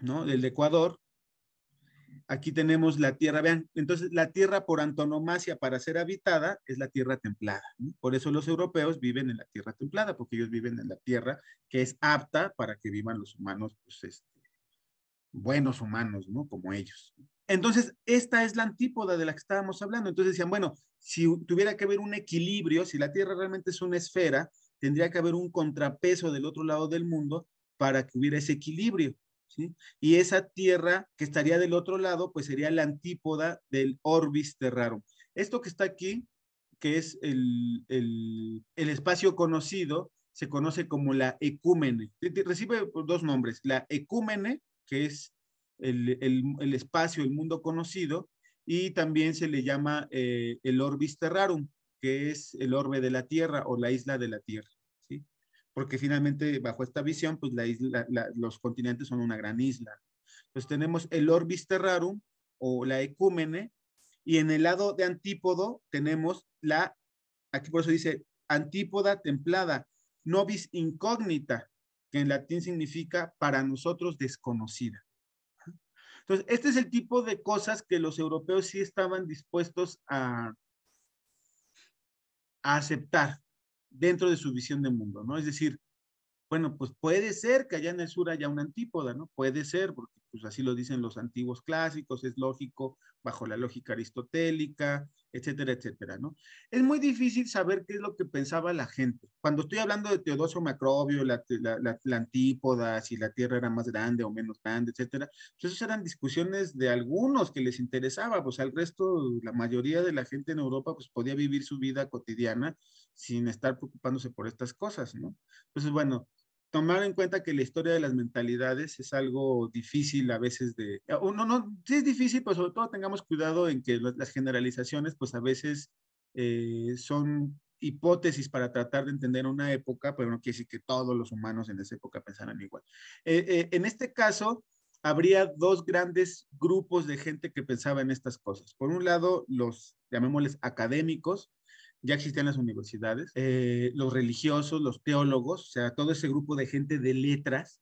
Speaker 1: ¿no? Del Ecuador. Aquí tenemos la tierra, vean, entonces la tierra por antonomasia para ser habitada es la tierra templada, ¿no? Por eso los europeos viven en la tierra templada, porque ellos viven en la tierra que es apta para que vivan los humanos, pues, buenos humanos, ¿no? Como ellos. Entonces, esta es la antípoda de la que estábamos hablando. Entonces decían, bueno, si tuviera que haber un equilibrio, si la Tierra realmente es una esfera, tendría que haber un contrapeso del otro lado del mundo para que hubiera ese equilibrio, ¿sí? Y esa Tierra que estaría del otro lado, pues sería la antípoda del orbis terrarum. Esto que está aquí, que es el espacio conocido, se conoce como la ecúmene. Recibe dos nombres, la ecúmene, que es el espacio, el mundo conocido, y también se le llama el orbis terrarum, que es el orbe de la Tierra o la isla de la Tierra, ¿sí? Porque finalmente, bajo esta visión, pues los continentes son una gran isla. Entonces tenemos el orbis terrarum o la ecúmene, y en el lado de antípodo tenemos aquí por eso dice antípoda templada, nobis incógnita, que en latín significa para nosotros desconocida. Entonces, este es el tipo de cosas que los europeos sí estaban dispuestos a aceptar dentro de su visión de mundo, ¿no? Es decir, bueno, pues puede ser que allá en el sur haya una antípoda, ¿no? Puede ser, porque pues así lo dicen los antiguos clásicos, es lógico, bajo la lógica aristotélica, etcétera, etcétera, ¿no? Es muy difícil saber qué es lo que pensaba la gente. Cuando estoy hablando de Teodosio Macrobio, la antípoda, si la Tierra era más grande o menos grande, etcétera, pues esas eran discusiones de algunos que les interesaba, pues al resto, la mayoría de la gente en Europa, pues podía vivir su vida cotidiana sin estar preocupándose por estas cosas, ¿no? Entonces, bueno, tomar en cuenta que la historia de las mentalidades es algo difícil a veces sí es difícil, pero sobre todo tengamos cuidado en que las generalizaciones pues a veces son hipótesis para tratar de entender una época, pero no quiere decir que todos los humanos en esa época pensaran igual. En este caso, habría dos grandes grupos de gente que pensaba en estas cosas. Por un lado, los, llamémosles académicos, ya existían las universidades, los religiosos, los teólogos, o sea, todo ese grupo de gente de letras,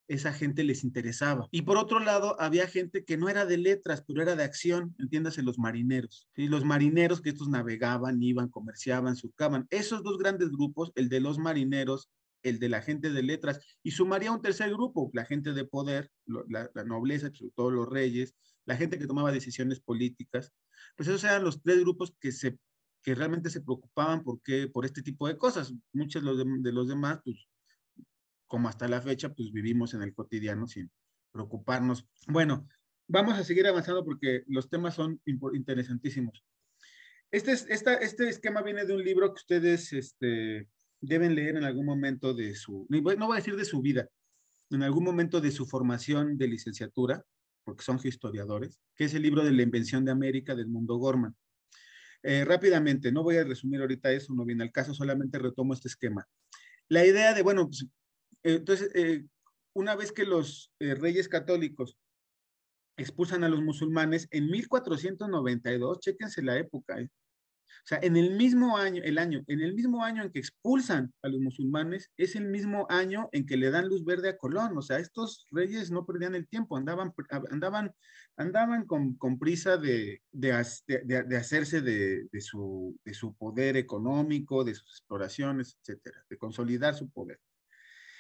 Speaker 1: esa gente les interesaba. Y por otro lado, había gente que no era de letras, pero era de acción, entiéndase, los marineros. ¿Sí? Los marineros que estos navegaban, iban, comerciaban, surcaban. Esos dos grandes grupos, el de los marineros, el de la gente de letras, y sumaría un tercer grupo, la gente de poder, la nobleza, sobre todo los reyes, la gente que tomaba decisiones políticas. Pues esos eran los tres grupos que realmente se preocupaban por este tipo de cosas. Muchos de los demás, pues, como hasta la fecha, pues vivimos en el cotidiano sin preocuparnos. Bueno, vamos a seguir avanzando porque los temas son interesantísimos. Este esquema viene de un libro que ustedes deben leer en algún momento de su, no voy a decir de su vida, en algún momento de su formación de licenciatura, porque son historiadores, que es el libro de la invención de América del Mundo Gorman. Rápidamente, no voy a resumir ahorita eso, no viene al caso, solamente retomo este esquema. La idea de, bueno, pues, entonces, una vez que los reyes católicos expulsan a los musulmanes, en 1492, chéquense la época, o sea, en el mismo año, en el mismo año en que expulsan a los musulmanes, es el mismo año en que le dan luz verde a Colón. O sea, estos reyes no perdían el tiempo, andaban con prisa de hacerse de su poder económico, de sus exploraciones, etcétera, de consolidar su poder.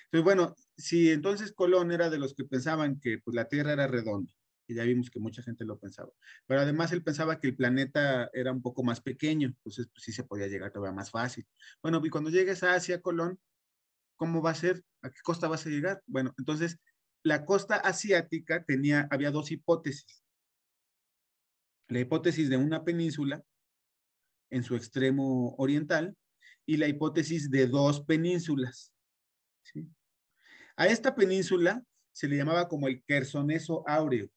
Speaker 1: Entonces, bueno, si entonces Colón era de los que pensaban que pues, la Tierra era redonda, y ya vimos que mucha gente lo pensaba, pero además él pensaba que el planeta era un poco más pequeño, entonces pues sí se podía llegar todavía más fácil. Bueno, y cuando llegues a Asia, Colón, ¿cómo va a ser? ¿A qué costa vas a llegar? Bueno, entonces la costa asiática había dos hipótesis. La hipótesis de una península en su extremo oriental y la hipótesis de dos penínsulas, ¿sí? A esta península se le llamaba como el Quersoneso Áureo.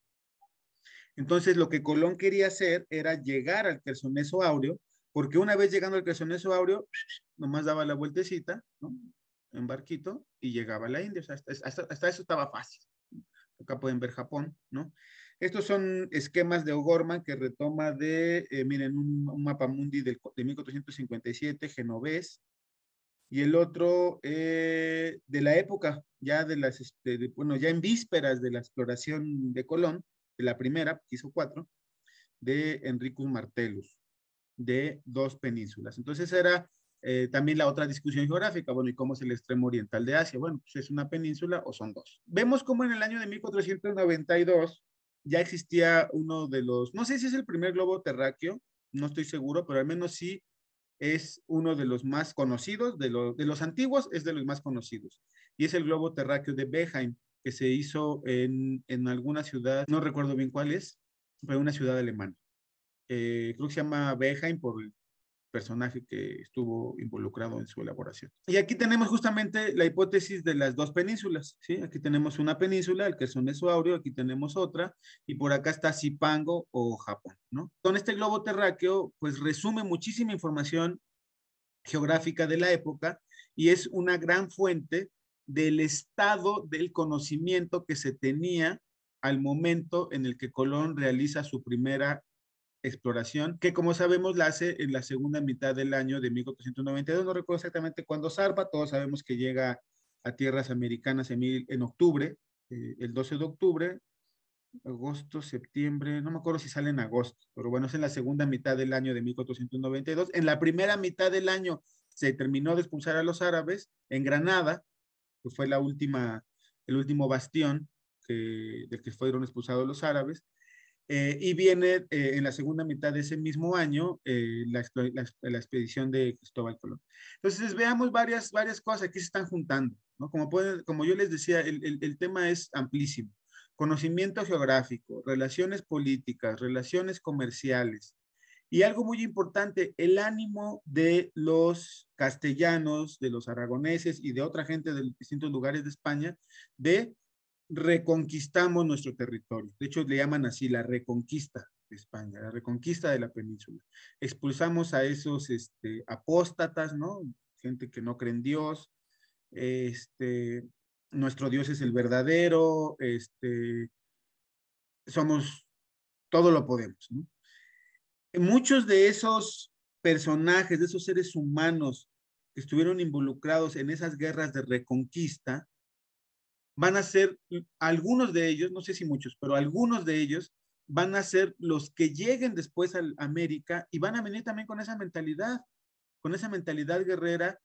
Speaker 1: Entonces, lo que Colón quería hacer era llegar al Quersoneso Áureo, porque una vez llegando al Quersoneso Áureo, nomás daba la vueltecita, ¿no? En barquito y llegaba a la India. O sea, hasta eso estaba fácil. Acá pueden ver Japón, ¿no? Estos son esquemas de O'Gorman que retoma miren, un mapa mundi de 1457, genovés, y el otro de la época, ya bueno, ya en vísperas de la exploración de Colón, de la primera, que hizo 4, de Enricus Martellus, de dos penínsulas. Entonces era también la otra discusión geográfica, bueno, ¿y cómo es el extremo oriental de Asia? Bueno, pues es una península o son dos. Vemos cómo en el año de 1492 ya existía uno de los, no sé si es el primer globo terráqueo, no estoy seguro, pero al menos sí es uno de los más conocidos, de los antiguos es de los más conocidos, y es el globo terráqueo de Beheim, que se hizo en alguna ciudad, no recuerdo bien cuál es, pero una ciudad alemana. Creo que se llama Beheim por el personaje que estuvo involucrado en su elaboración. Y aquí tenemos justamente la hipótesis de las dos penínsulas, ¿sí? Aquí tenemos una península, el Quersoneso Áureo, aquí tenemos otra, y por acá está Zipango o Japón, ¿no? Con este globo terráqueo, pues resume muchísima información geográfica de la época y es una gran fuente del estado del conocimiento que se tenía al momento en el que Colón realiza su primera exploración, que como sabemos la hace en la segunda mitad del año de 1492, no recuerdo exactamente cuándo zarpa, todos sabemos que llega a tierras americanas en octubre, el 12 de octubre, agosto, septiembre, no me acuerdo si sale en agosto, pero bueno, es en la segunda mitad del año de 1492. En la primera mitad del año se terminó de expulsar a los árabes en Granada, que fue el último bastión del que fueron expulsados los árabes. Y viene en la segunda mitad de ese mismo año la expedición de Cristóbal Colón. Entonces veamos varias cosas que se están juntando, ¿no? Como yo les decía, el tema es amplísimo. Conocimiento geográfico, relaciones políticas, relaciones comerciales, y algo muy importante, el ánimo de los castellanos, de los aragoneses y de otra gente de distintos lugares de España de reconquistamos nuestro territorio. De hecho, le llaman así la reconquista de España, la reconquista de la península. Expulsamos a esos apóstatas, ¿no? Gente que no cree en Dios. Nuestro Dios es el verdadero. somos, todo lo podemos, ¿no? Muchos de esos personajes, de esos seres humanos que estuvieron involucrados en esas guerras de reconquista, van a ser, algunos de ellos, no sé si muchos, pero algunos de ellos van a ser los que lleguen después a América y van a venir también con esa mentalidad guerrera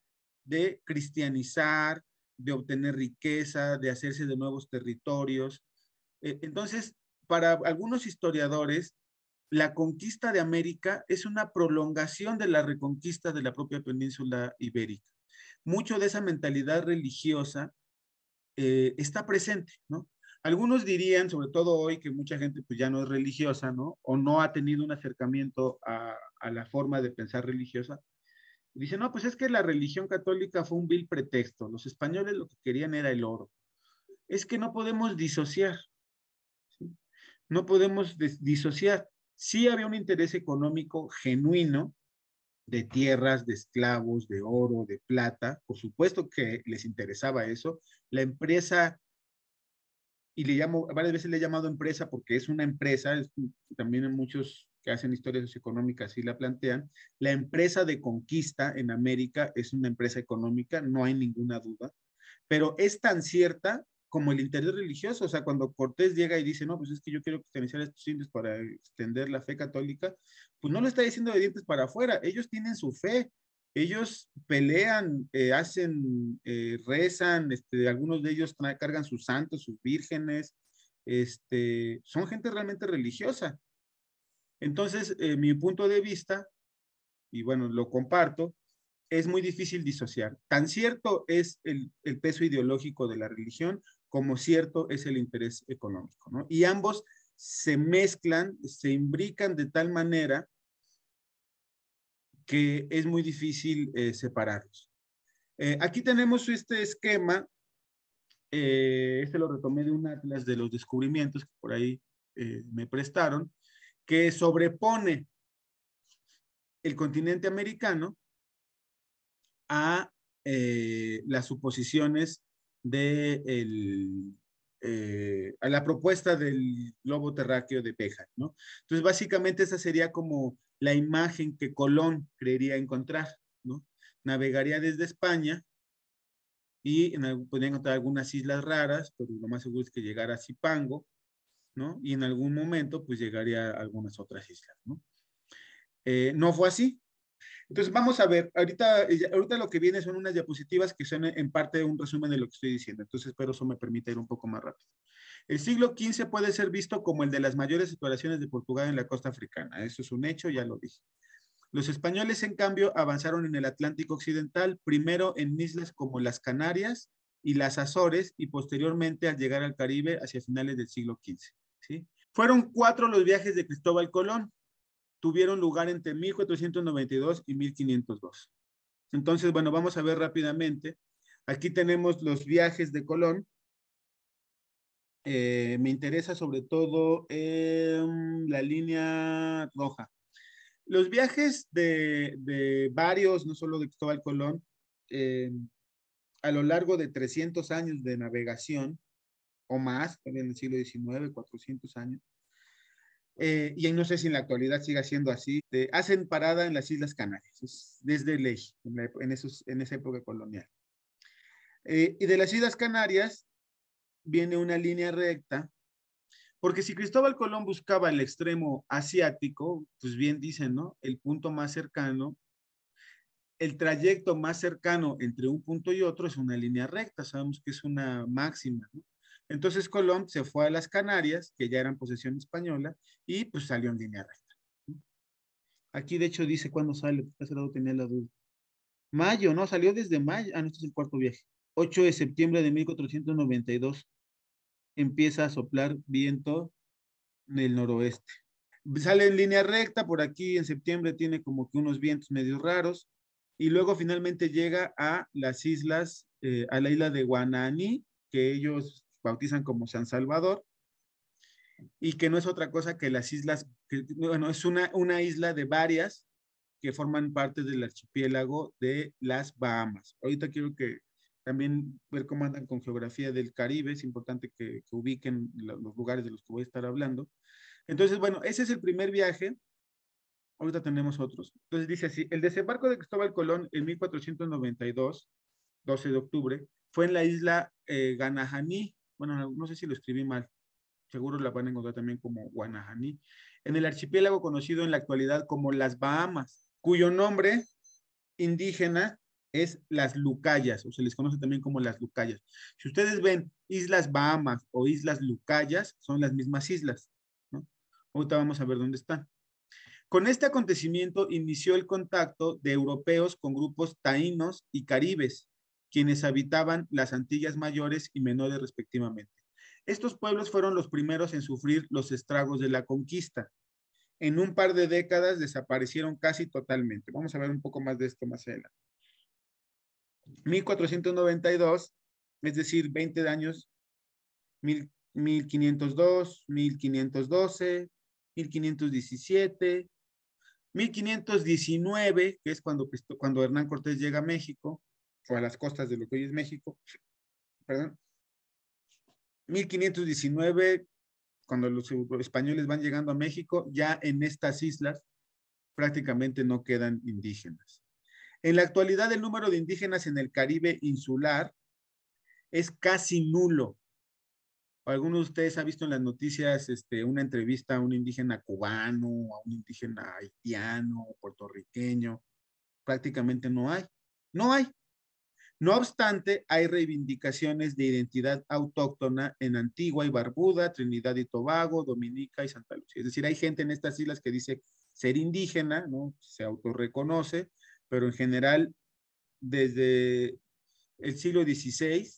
Speaker 1: de cristianizar, de obtener riqueza, de hacerse de nuevos territorios. Entonces, para algunos historiadores, la conquista de América es una prolongación de la reconquista de la propia península ibérica. Mucho de esa mentalidad religiosa está presente, ¿no? Algunos dirían, sobre todo hoy, que mucha gente pues ya no es religiosa, ¿no? O no ha tenido un acercamiento a la forma de pensar religiosa. Dicen, no, pues es que la religión católica fue un vil pretexto. Los españoles lo que querían era el oro. Es que no podemos disociar, ¿sí? No podemos disociar. Sí había un interés económico genuino de tierras, de esclavos, de oro, de plata. Por supuesto que les interesaba eso. La empresa, y le llamo, varias veces le he llamado empresa porque es una empresa, también muchos que hacen historias socioeconómicas sí la plantean, la empresa de conquista en América es una empresa económica, no hay ninguna duda, pero es tan cierta como el interés religioso. O sea, cuando Cortés llega y dice, no, pues es que yo quiero cristianizar a estos indios para extender la fe católica, pues no lo está diciendo de dientes para afuera, ellos tienen su fe, ellos pelean, hacen, rezan, algunos de ellos cargan sus santos, sus vírgenes, son gente realmente religiosa. Entonces, mi punto de vista, y bueno, lo comparto, es muy difícil disociar. Tan cierto es el peso ideológico de la religión como cierto es el interés económico, ¿no? Y ambos se mezclan, se imbrican de tal manera que es muy difícil separarlos. Aquí tenemos este esquema, lo retomé de un atlas de los descubrimientos que por ahí me prestaron, que sobrepone el continente americano a las suposiciones a la propuesta del globo terráqueo de Behan, ¿no? Entonces, básicamente esa sería como la imagen que Colón creería encontrar, ¿no? Navegaría desde España y podría encontrar algunas islas raras, pero lo más seguro es que llegara a Zipango, ¿no? Y en algún momento, pues llegaría a algunas otras islas, ¿no? No fue así. Entonces, vamos a ver, ahorita lo que viene son unas diapositivas que son en parte un resumen de lo que estoy diciendo, entonces espero eso me permita ir un poco más rápido. El siglo XV puede ser visto como el de las mayores exploraciones de Portugal en la costa africana, eso es un hecho, ya lo dije. Los españoles, en cambio, avanzaron en el Atlántico Occidental, primero en islas como las Canarias y las Azores, y posteriormente al llegar al Caribe hacia finales del siglo XV, ¿sí? Fueron 4 los viajes de Cristóbal Colón, tuvieron lugar entre 1492 y 1502. Entonces, bueno, vamos a ver rápidamente. Aquí tenemos los viajes de Colón. Me interesa sobre todo la línea roja. Los viajes de varios, no solo de Cristóbal Colón, a lo largo de 300 años de navegación, o más, en el siglo XIX, 400 años, y no sé si en la actualidad siga siendo así, hacen parada en las Islas Canarias, desde ley, en esa época colonial. Y de las Islas Canarias viene una línea recta, porque si Cristóbal Colón buscaba el extremo asiático, pues bien dicen, ¿no? El punto más cercano, el trayecto más cercano entre un punto y otro es una línea recta, sabemos que es una máxima, ¿no? Entonces Colón se fue a las Canarias, que ya eran posesión española, y pues salió en línea recta. Aquí de hecho dice cuándo sale, hace rato tenía la duda. Mayo, ¿no? Salió desde mayo. Ah, no, este es el cuarto viaje. 8 de septiembre de 1492 empieza a soplar viento en el noroeste. Sale en línea recta, por aquí en septiembre tiene como que unos vientos medio raros, y luego finalmente llega a las islas, a la isla de Guananí, que ellos bautizan como San Salvador, y que no es otra cosa que las islas, bueno, es una isla de varias que forman parte del archipiélago de las Bahamas. Ahorita quiero que también ver cómo andan con geografía del Caribe, es importante que ubiquen los lugares de los que voy a estar hablando. Entonces, bueno, ese es el primer viaje. Ahorita tenemos otros. Entonces dice así, el desembarco de Cristóbal Colón en 1492, 12 de octubre, fue en la isla Ganahaní. Bueno, no sé si lo escribí mal, seguro la van a encontrar también como Guanajaní, en el archipiélago conocido en la actualidad como las Bahamas, cuyo nombre indígena es las Lucayas, o se les conoce también como las Lucayas. Si ustedes ven Islas Bahamas o Islas Lucayas, son las mismas islas, ¿no? Ahorita vamos a ver dónde están. Con este acontecimiento inició el contacto de europeos con grupos taínos y caribes, quienes habitaban las Antillas mayores y menores respectivamente. Estos pueblos fueron los primeros en sufrir los estragos de la conquista. En un par de décadas desaparecieron casi totalmente. Vamos a ver un poco más de esto más adelante. 1492, es decir, 20 años, 1502, 1512, 1517, 1519, que es cuando Hernán Cortés llega a México, o a las costas de lo que hoy es México, perdón, 1519, cuando los españoles van llegando a México, ya en estas islas prácticamente no quedan indígenas. En la actualidad, el número de indígenas en el Caribe insular es casi nulo. ¿Alguno de ustedes ha visto en las noticias una entrevista a un indígena cubano, a un indígena haitiano, puertorriqueño? Prácticamente no hay. No hay. No obstante, hay reivindicaciones de identidad autóctona en Antigua y Barbuda, Trinidad y Tobago, Dominica y Santa Lucía. Es decir, hay gente en estas islas que dice ser indígena, ¿no? Se autorreconoce, pero en general, desde el siglo XVI,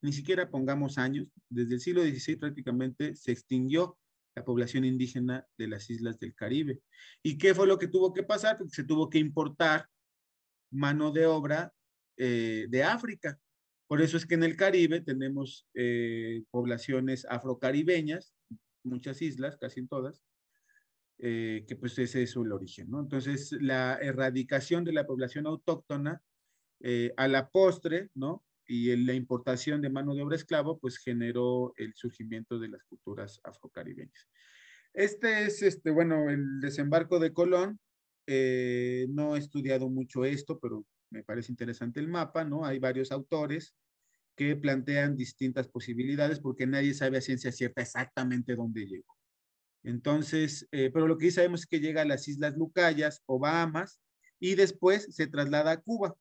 Speaker 1: ni siquiera pongamos años, desde el siglo XVI prácticamente se extinguió la población indígena de las islas del Caribe. ¿Y qué fue lo que tuvo que pasar? Porque se tuvo que importar mano de obra de África. Por eso es que en el Caribe tenemos poblaciones afrocaribeñas, muchas islas, casi en todas, que pues ese es el origen, ¿no? Entonces, la erradicación de la población autóctona a la postre, ¿no? Y la importación de mano de obra esclavo, pues generó el surgimiento de las culturas afrocaribeñas. Este es, bueno, el desembarco de Colón. No he estudiado mucho esto, pero me parece interesante el mapa, ¿no? Hay varios autores que plantean distintas posibilidades porque nadie sabe a ciencia cierta exactamente dónde llegó. Entonces, pero lo que sí sabemos es que llega a las Islas Lucayas o Bahamas y después se traslada a Cuba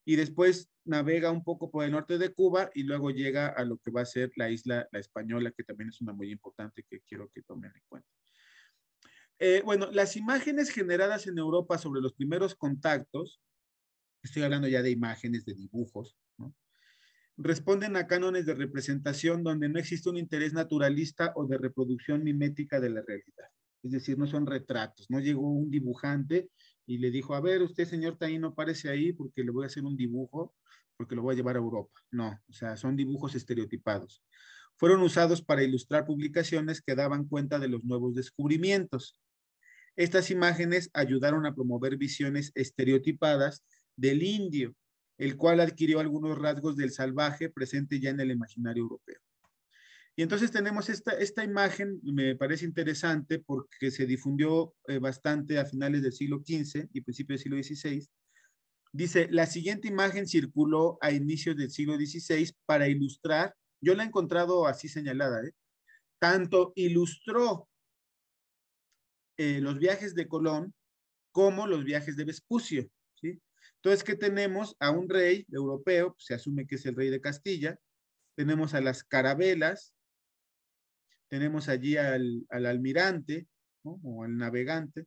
Speaker 1: y después navega un poco por el norte de Cuba y luego llega a lo que va a ser la isla La Española, que también es una muy importante que quiero que tomen en cuenta. Bueno, las imágenes generadas en Europa sobre los primeros contactos, estoy hablando ya de imágenes, de dibujos, ¿no? Responden a cánones de representación donde no existe un interés naturalista o de reproducción mimética de la realidad. Es decir, no son retratos. No llegó un dibujante y le dijo, a ver, usted, señor Taíno, aparece ahí porque le voy a hacer un dibujo, porque lo voy a llevar a Europa. No, o sea, son dibujos estereotipados. Fueron usados para ilustrar publicaciones que daban cuenta de los nuevos descubrimientos. Estas imágenes ayudaron a promover visiones estereotipadas del indio, el cual adquirió algunos rasgos del salvaje presente ya en el imaginario europeo. Y entonces tenemos esta imagen, me parece interesante porque se difundió bastante a finales del siglo XV y principios del siglo XVI. Dice, la siguiente imagen circuló a inicios del siglo XVI para ilustrar, yo la he encontrado así señalada, tanto ilustró los viajes de Colón como los viajes de Vespucio, ¿sí? Entonces, ¿qué tenemos? A un rey europeo, se asume que es el rey de Castilla, tenemos a las carabelas, tenemos allí al almirante, ¿no? O al navegante,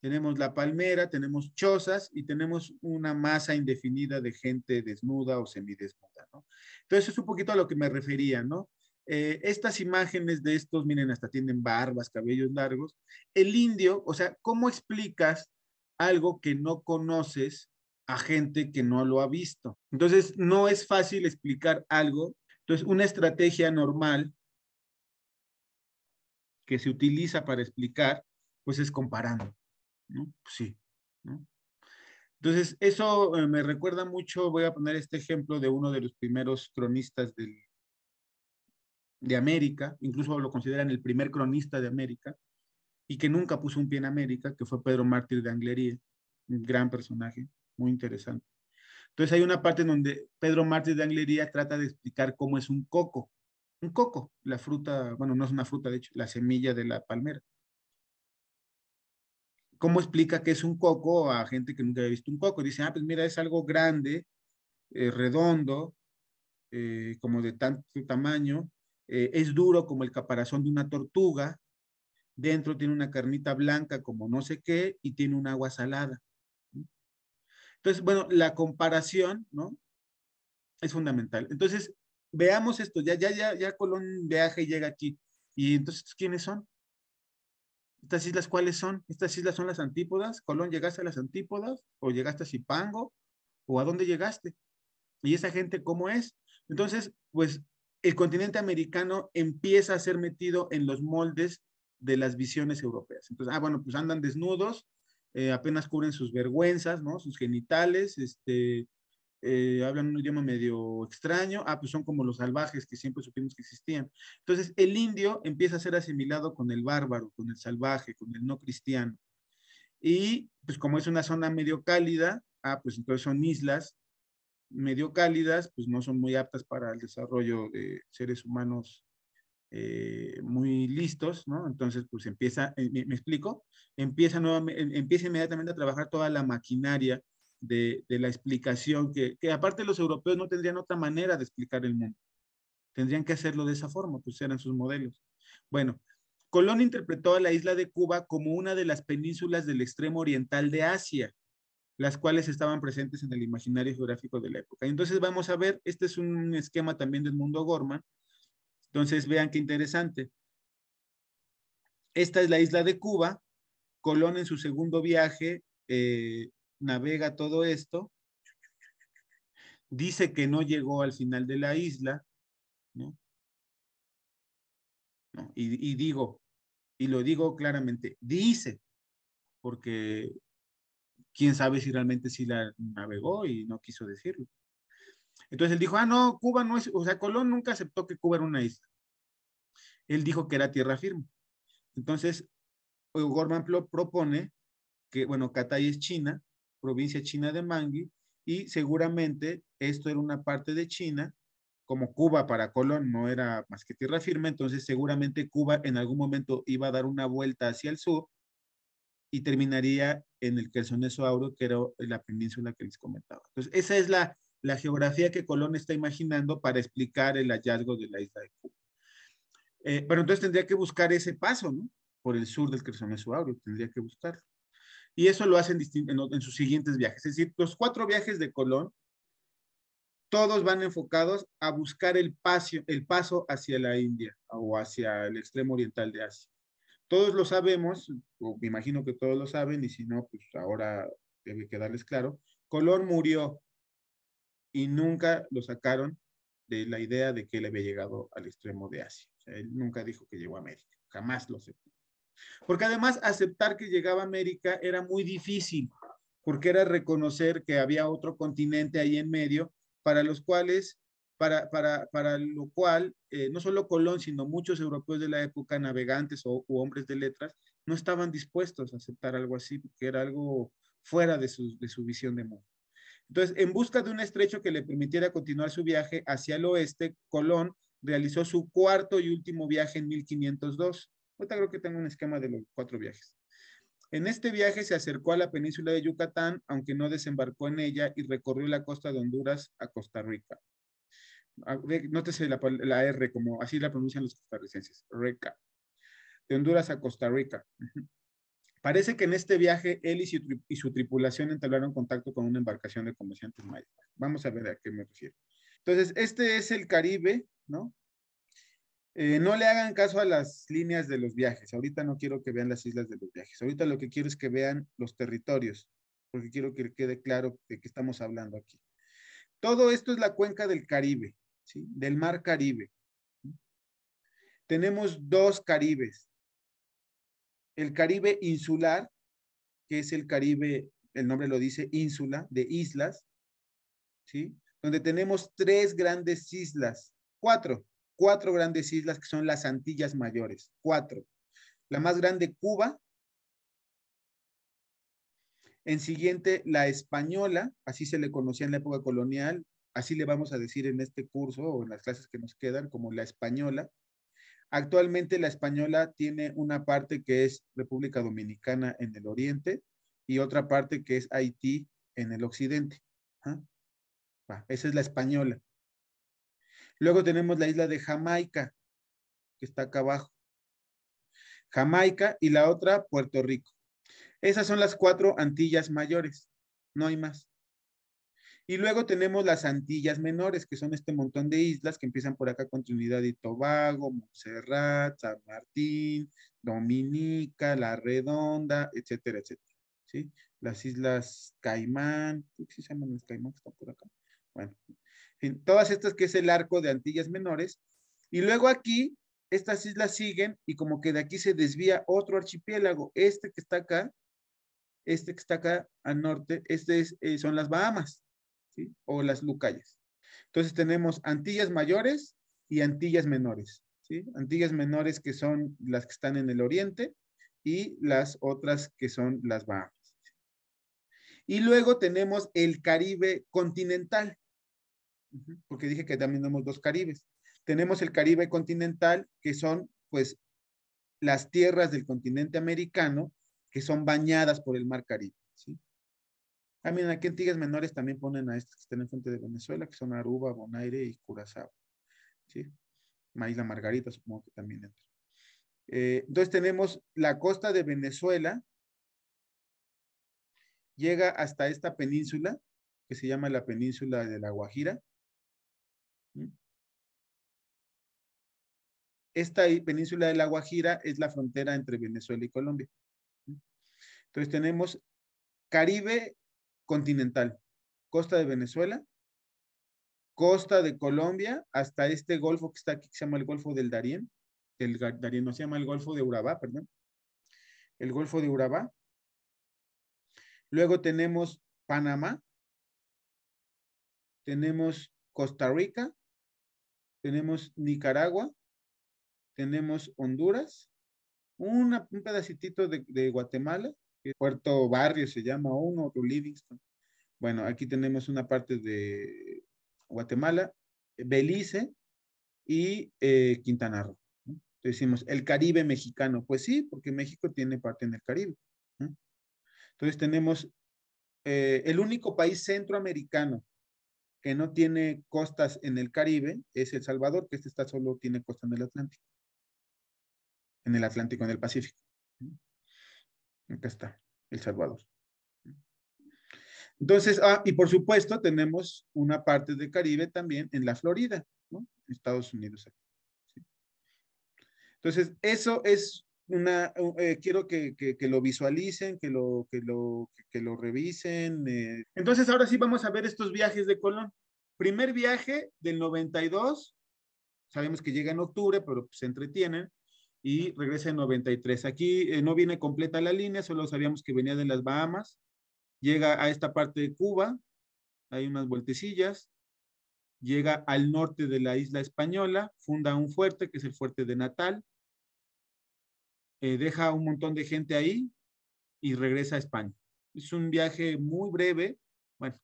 Speaker 1: tenemos la palmera, tenemos chozas y tenemos una masa indefinida de gente desnuda o semidesnuda, ¿no? Entonces, es un poquito a lo que me refería, ¿no? Estas imágenes de estos, miren, hasta tienen barbas, cabellos largos. El indio, o sea, ¿cómo explicas algo que no conoces a gente que no lo ha visto? Entonces, no es fácil explicar algo. Entonces, una estrategia normal que se utiliza para explicar, pues es comparando, ¿no? Pues sí, ¿no? Entonces, eso me recuerda mucho, voy a poner este ejemplo de uno de los primeros cronistas de América, incluso lo consideran el primer cronista de América, y que nunca puso un pie en América, que fue Pedro Mártir de Anglería, un gran personaje, muy interesante. Entonces hay una parte en donde Pedro Mártir de Anglería trata de explicar cómo es un coco. Un coco, la fruta, bueno, no es una fruta, de hecho, la semilla de la palmera. ¿Cómo explica qué es un coco a gente que nunca había visto un coco? Dice, ah, pues mira, es algo grande, redondo, como de tanto tamaño, es duro como el caparazón de una tortuga, dentro tiene una carnita blanca como no sé qué y tiene un agua salada. Entonces, bueno, la comparación, ¿no? Es fundamental. Entonces, veamos esto, ya Colón viaja y llega aquí. Y entonces, ¿quiénes son? ¿Estas islas cuáles son? ¿Estas islas son las antípodas? ¿Colón llegaste a las antípodas? ¿O llegaste a Zipango? ¿O a dónde llegaste? ¿Y esa gente cómo es? Entonces, pues el continente americano empieza a ser metido en los moldes de las visiones europeas. Entonces, bueno, pues andan desnudos, apenas cubren sus vergüenzas, ¿no? Sus genitales, hablan un idioma medio extraño, pues son como los salvajes que siempre supimos que existían. Entonces, el indio empieza a ser asimilado con el bárbaro, con el salvaje, con el no cristiano. Y pues como es una zona medio cálida, pues entonces son islas medio cálidas, pues no son muy aptas para el desarrollo de seres humanos muy listos, ¿no? Entonces, pues empieza, ¿me explico? Empieza inmediatamente a trabajar toda la maquinaria de la explicación, que aparte los europeos no tendrían otra manera de explicar el mundo. Tendrían que hacerlo de esa forma, pues eran sus modelos. Bueno, Colón interpretó a la isla de Cuba como una de las penínsulas del extremo oriental de Asia, las cuales estaban presentes en el imaginario geográfico de la época. Entonces vamos a ver, este es un esquema también del mundo Gorman. Entonces vean qué interesante. Esta es la isla de Cuba. Colón en su segundo viaje navega todo esto. Dice que no llegó al final de la isla, ¿no? ¿No? Y lo digo claramente, dice, porque quién sabe si realmente sí la navegó y no quiso decirlo. Entonces él dijo, no, Cuba no es, o sea, Colón nunca aceptó que Cuba era una isla. Él dijo que era tierra firme. Entonces, Gorman propone que, bueno, Catay es China, provincia china de Mangui, y seguramente esto era una parte de China, como Cuba para Colón no era más que tierra firme, entonces seguramente Cuba en algún momento iba a dar una vuelta hacia el sur y terminaría en el Quersoneso que era la península que les comentaba. Entonces, esa es la geografía que Colón está imaginando para explicar el hallazgo de la isla de Cuba. Pero entonces tendría que buscar ese paso, ¿no? Por el sur del Quersoneso tendría que buscarlo. Y eso lo hacen en sus siguientes viajes. Es decir, los 4 viajes de Colón, todos van enfocados a buscar el paso hacia la India o hacia el extremo oriental de Asia. Todos lo sabemos, o me imagino que todos lo saben, y si no, pues ahora debe quedarles claro. Colón murió y nunca lo sacaron de la idea de que él había llegado al extremo de Asia. O sea, él nunca dijo que llegó a América, jamás lo aceptó. Porque además aceptar que llegaba a América era muy difícil, porque era reconocer que había otro continente ahí en medio, para los cuales, para lo cual, no solo Colón, sino muchos europeos de la época, navegantes u hombres de letras, no estaban dispuestos a aceptar algo así, porque era algo fuera de su visión de mundo. Entonces, en busca de un estrecho que le permitiera continuar su viaje hacia el oeste, Colón realizó su cuarto y último viaje en 1502. Ahorita creo que tengo un esquema de los 4 viajes. En este viaje se acercó a la península de Yucatán, aunque no desembarcó en ella, y recorrió la costa de Honduras a Costa Rica. Nótese la R, como así la pronuncian los costarricenses, Rica. De Honduras a Costa Rica. Parece que en este viaje él y su tripulación entablaron contacto con una embarcación de comerciantes mayas. Vamos a ver a qué me refiero. Entonces, este es el Caribe, ¿no? No le hagan caso a las líneas de los viajes. Ahorita no quiero que vean las islas de los viajes. Ahorita lo que quiero es que vean los territorios, porque quiero que quede claro de qué estamos hablando aquí. Todo esto es la cuenca del Caribe, ¿sí? Del mar Caribe. Tenemos 2 Caribes. El Caribe insular, que es el Caribe el nombre lo dice, ínsula, de islas, ¿sí? Donde tenemos tres grandes islas, cuatro grandes islas que son las Antillas Mayores, cuatro. La más grande, Cuba. En siguiente, la Española, así se le conocía en la época colonial, así le vamos a decir en este curso o en las clases que nos quedan, como la Española. Actualmente la Española tiene una parte que es República Dominicana en el oriente y otra parte que es Haití en el occidente. ¿Ah? Esa es la Española. Luego tenemos la isla de Jamaica, que está acá abajo. Jamaica y la otra, Puerto Rico. Esas son las cuatro Antillas mayores, no hay más. Y luego tenemos las Antillas menores, que son este montón de islas que empiezan por acá con Trinidad y Tobago, Montserrat, San Martín, Dominica, La Redonda, etcétera, etcétera. ¿Sí? Las Islas Caimán, ¿qué se llaman las Caimán que están por acá? Bueno, en fin, todas estas que es el arco de Antillas menores. Y luego aquí, estas islas siguen y como que de aquí se desvía otro archipiélago, este que está acá al norte, son las Bahamas, ¿sí? O las Lucayas. Entonces tenemos Antillas mayores y Antillas menores, ¿sí? Antillas menores que son las que están en el oriente y las otras que son las Bahamas. Y luego tenemos el Caribe continental, porque dije que también tenemos dos Caribes. Tenemos el Caribe continental, que son pues las tierras del continente americano que son bañadas por el mar Caribe, ¿sí? Ah, miren, aquí Antillas menores también ponen a estas que están enfrente de Venezuela, que son Aruba, Bonaire y Curazao, ¿sí? Isla Margarita supongo que también entra. Entonces tenemos la costa de Venezuela, llega hasta esta península, que se llama la península de La Guajira. ¿Sí? Esta península de La Guajira es la frontera entre Venezuela y Colombia. ¿Sí? Entonces tenemos Caribe continental, costa de Venezuela, costa de Colombia, hasta este golfo que está aquí, que se llama el Golfo del Darién. El Darién no se llama el Golfo de Urabá, perdón. El Golfo de Urabá. Luego tenemos Panamá, tenemos Costa Rica, tenemos Nicaragua, tenemos Honduras, un pedacitito de Guatemala, Puerto Barrio se llama uno, otro Livingston. Bueno, aquí tenemos una parte de Guatemala, Belice y Quintana Roo. ¿No? Entonces decimos, el Caribe mexicano. Pues sí, porque México tiene parte en el Caribe. ¿No? Entonces tenemos el único país centroamericano que no tiene costas en el Caribe es El Salvador, que está solo tiene costa en el Atlántico, en el Pacífico. Acá está, El Salvador. Entonces, y por supuesto tenemos una parte del Caribe también en la Florida, ¿no? Estados Unidos. ¿Sí? Entonces, eso es quiero que lo visualicen, que lo revisen. Entonces, ahora sí vamos a ver estos viajes de Colón. Primer viaje del 92, sabemos que llega en octubre, pero se entretienen, y regresa en 93. Aquí no viene completa la línea, solo sabíamos que venía de las Bahamas, llega a esta parte de Cuba, hay unas vueltecillas, llega al norte de la isla española, funda un fuerte, que es el fuerte de Natal, deja un montón de gente ahí y regresa a España. Es un viaje muy breve, bueno,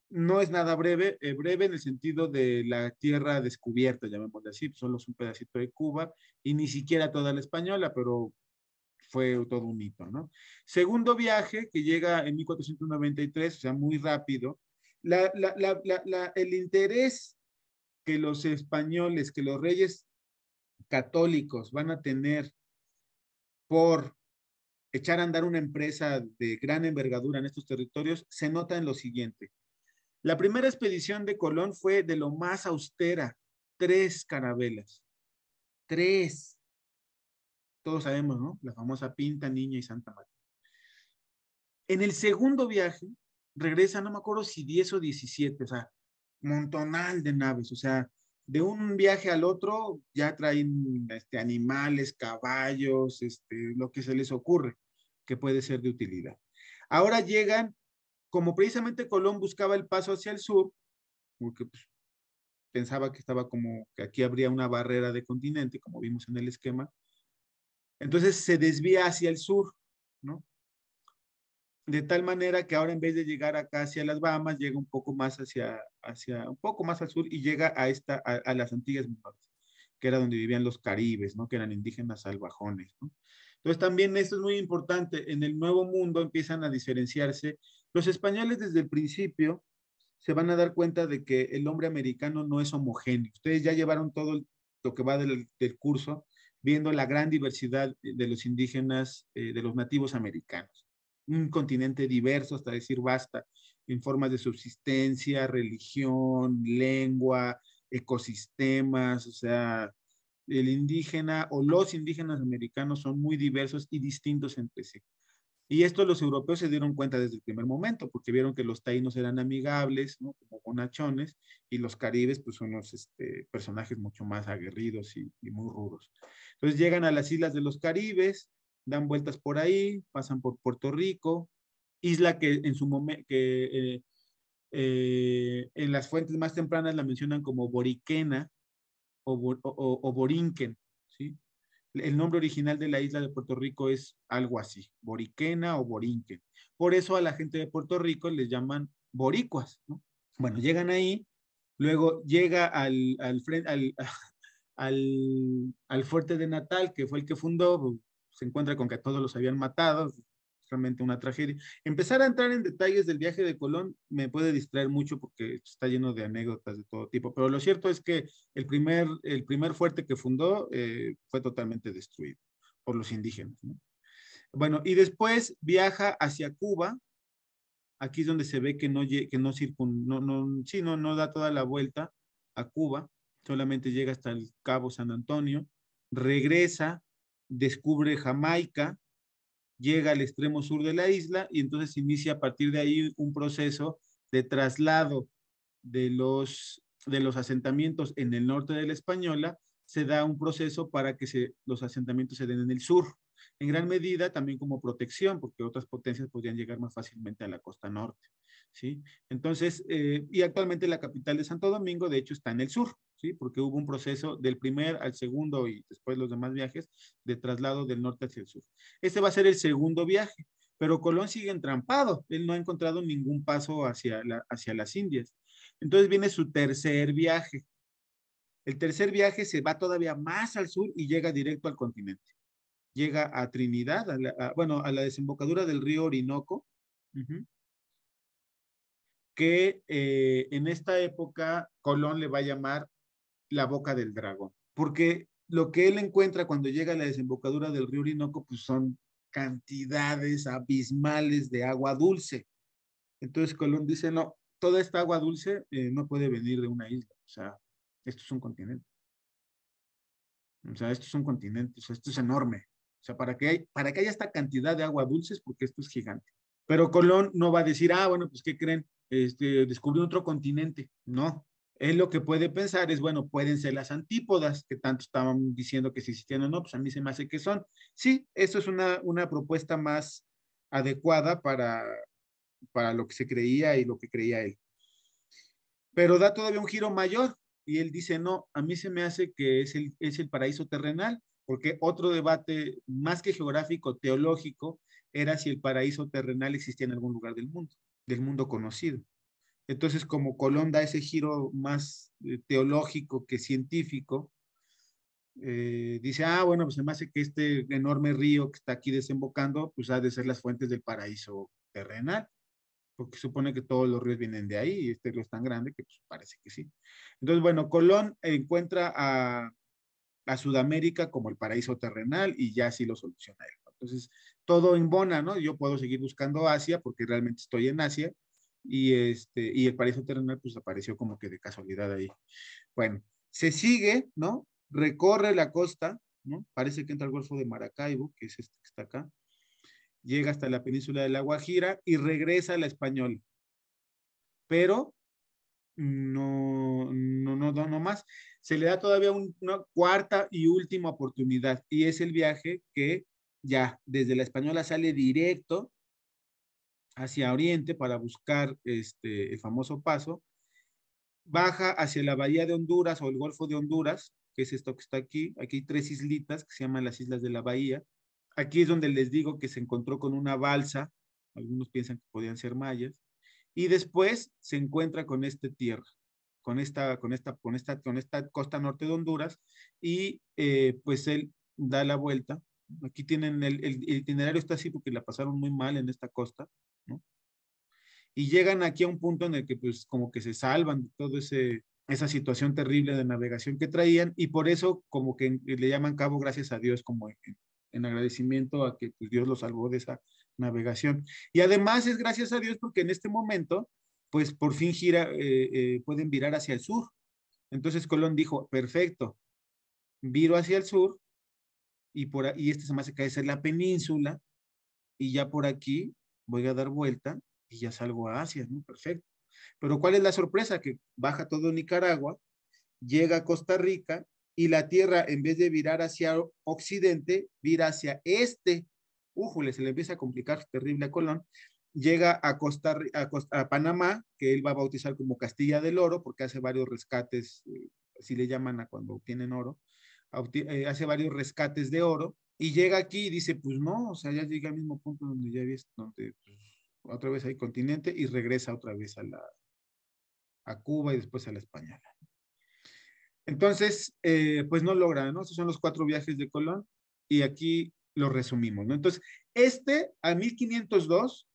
Speaker 1: no es nada breve, breve en el sentido de la tierra descubierta, llamémosle así, solo es un pedacito de Cuba y ni siquiera toda la española, pero fue todo un hito, ¿no? Segundo viaje que llega en 1493, o sea, muy rápido. El interés que los españoles, que los reyes católicos van a tener por echar a andar una empresa de gran envergadura en estos territorios, se nota en lo siguiente. La primera expedición de Colón fue de lo más austera, 3 carabelas. 3. Todos sabemos, ¿no? La famosa Pinta, Niña y Santa María. En el segundo viaje, regresa, no me acuerdo si 10 o 17, o sea, montonal de naves, o sea, de un viaje al otro ya traen animales, caballos, lo que se les ocurre, que puede ser de utilidad. Ahora llegan como precisamente Colón buscaba el paso hacia el sur, porque pues, pensaba que estaba como que aquí habría una barrera de continente, como vimos en el esquema, entonces se desvía hacia el sur, ¿no? De tal manera que ahora en vez de llegar acá hacia las Bahamas, llega un poco más un poco más al sur y llega a las Antillas Menores, que era donde vivían los caribes, ¿no? Que eran indígenas salvajones, ¿no? Entonces también esto es muy importante, en el Nuevo Mundo empiezan a diferenciarse. Los españoles desde el principio se van a dar cuenta de que el hombre americano no es homogéneo. Ustedes ya llevaron todo lo que va del curso, viendo la gran diversidad de los indígenas, de los nativos americanos. Un continente diverso, hasta decir basta, en formas de subsistencia, religión, lengua, ecosistemas, o sea, el indígena o los indígenas americanos son muy diversos y distintos entre sí. Y esto los europeos se dieron cuenta desde el primer momento, porque vieron que los taínos eran amigables, ¿no? Como bonachones, y los caribes, pues son unos personajes mucho más aguerridos y muy rudos. Entonces llegan a las islas de los Caribes, dan vueltas por ahí, pasan por Puerto Rico, isla que en su momento, en las fuentes más tempranas la mencionan como Boriquena o Borinquen, ¿sí? El nombre original de la isla de Puerto Rico es algo así, Boriquena o Borinquen. Por eso a la gente de Puerto Rico les llaman boricuas, ¿no? Bueno, llegan ahí, luego llega al fuerte de Natal, que fue el que fundó, se encuentra con que a todos los habían matado, realmente una tragedia. Empezar a entrar en detalles del viaje de Colón me puede distraer mucho porque está lleno de anécdotas de todo tipo, pero lo cierto es que el primer fuerte que fundó fue totalmente destruido por los indígenas, ¿no? Bueno, y después viaja hacia Cuba. Aquí es donde se ve que no da toda la vuelta a Cuba, solamente llega hasta el Cabo San Antonio, regresa, descubre Jamaica, llega al extremo sur de la isla y entonces inicia a partir de ahí un proceso de traslado de los asentamientos en el norte de la Española. Se da un proceso para que los asentamientos se den en el sur, en gran medida también como protección, porque otras potencias podrían llegar más fácilmente a la costa norte, ¿sí? Entonces, y actualmente la capital de Santo Domingo, de hecho, está en el sur, ¿sí? Porque hubo un proceso del primer al segundo y después los demás viajes de traslado del norte hacia el sur. Este va a ser el segundo viaje, pero Colón sigue entrampado. Él no ha encontrado ningún paso hacia las Indias. Entonces viene su tercer viaje. El tercer viaje se va todavía más al sur y llega directo al continente. Llega a Trinidad, a la desembocadura del río Orinoco, que en esta época Colón le va a llamar la boca del dragón, porque lo que él encuentra cuando llega a la desembocadura del río Orinoco, pues son cantidades abismales de agua dulce. Entonces Colón dice, no, toda esta agua dulce no puede venir de una isla, o sea, esto es un continente. O sea, esto es un continente, o sea, esto es enorme. O sea, para que haya esta cantidad de agua dulce es porque esto es gigante. Pero Colón no va a decir, bueno, pues, ¿qué creen? Descubrió otro continente. No. Él lo que puede pensar es, bueno, pueden ser las antípodas, que tanto estaban diciendo que si existían o no, pues a mí se me hace que son. Sí, eso es una propuesta más adecuada para lo que se creía y lo que creía él. Pero da todavía un giro mayor y él dice, no, a mí se me hace que es el paraíso terrenal, porque otro debate más que geográfico, teológico, era si el paraíso terrenal existía en algún lugar del mundo conocido. Entonces, como Colón da ese giro más teológico que científico, dice, bueno, pues se me hace que este enorme río que está aquí desembocando, pues ha de ser las fuentes del paraíso terrenal, porque supone que todos los ríos vienen de ahí y este río es tan grande que pues parece que sí. Entonces, bueno, Colón encuentra a Sudamérica como el paraíso terrenal y ya así lo soluciona él. Entonces, todo embona, ¿no? Yo puedo seguir buscando Asia porque realmente estoy en Asia y el paraíso terrenal pues apareció como que de casualidad ahí. Bueno, se sigue, ¿no? Recorre la costa, ¿no? Parece que entra al Golfo de Maracaibo, que es este que está acá, llega hasta la península de La Guajira y regresa a la Española. Pero no más. Se le da todavía una cuarta y última oportunidad y es el viaje que ya desde la Española sale directo hacia oriente para buscar el famoso paso, baja hacia la bahía de Honduras o el Golfo de Honduras, que es esto que está aquí. Aquí hay 3 islitas que se llaman las Islas de la Bahía. Aquí es donde les digo que se encontró con una balsa, algunos piensan que podían ser mayas, y después se encuentra con esta tierra, con esta costa norte de Honduras, y pues él da la vuelta. Aquí tienen el itinerario está así porque la pasaron muy mal en esta costa, ¿no? Y llegan aquí a un punto en el que pues como que se salvan de todo esa situación terrible de navegación que traían, y por eso como que le llaman Cabo Gracias a Dios, como en agradecimiento a que pues, Dios los salvó de esa navegación. Y además es gracias a Dios porque en este momento pues por fin pueden virar hacia el sur. Entonces Colón dijo, perfecto, viro hacia el sur y este se me hace que es la península, y ya por aquí voy a dar vuelta y ya salgo a Asia, ¿no? Perfecto. Pero ¿cuál es la sorpresa? Que baja todo Nicaragua, llega a Costa Rica, y la Tierra, en vez de virar hacia occidente, vira hacia este. Újule, se le empieza a complicar terrible a Colón. Llega a Panamá, que él va a bautizar como Castilla del Oro, porque hace varios rescates, así le llaman a cuando obtienen oro, hace varios rescates de oro, y llega aquí y dice, pues no, o sea, ya llega al mismo punto donde ya había, donde pues, otra vez hay continente, y regresa otra vez a Cuba y después a la Española. Entonces, pues no logra, ¿no? Estos son los 4 viajes de Colón, y aquí lo resumimos, ¿no? Entonces, a 1502,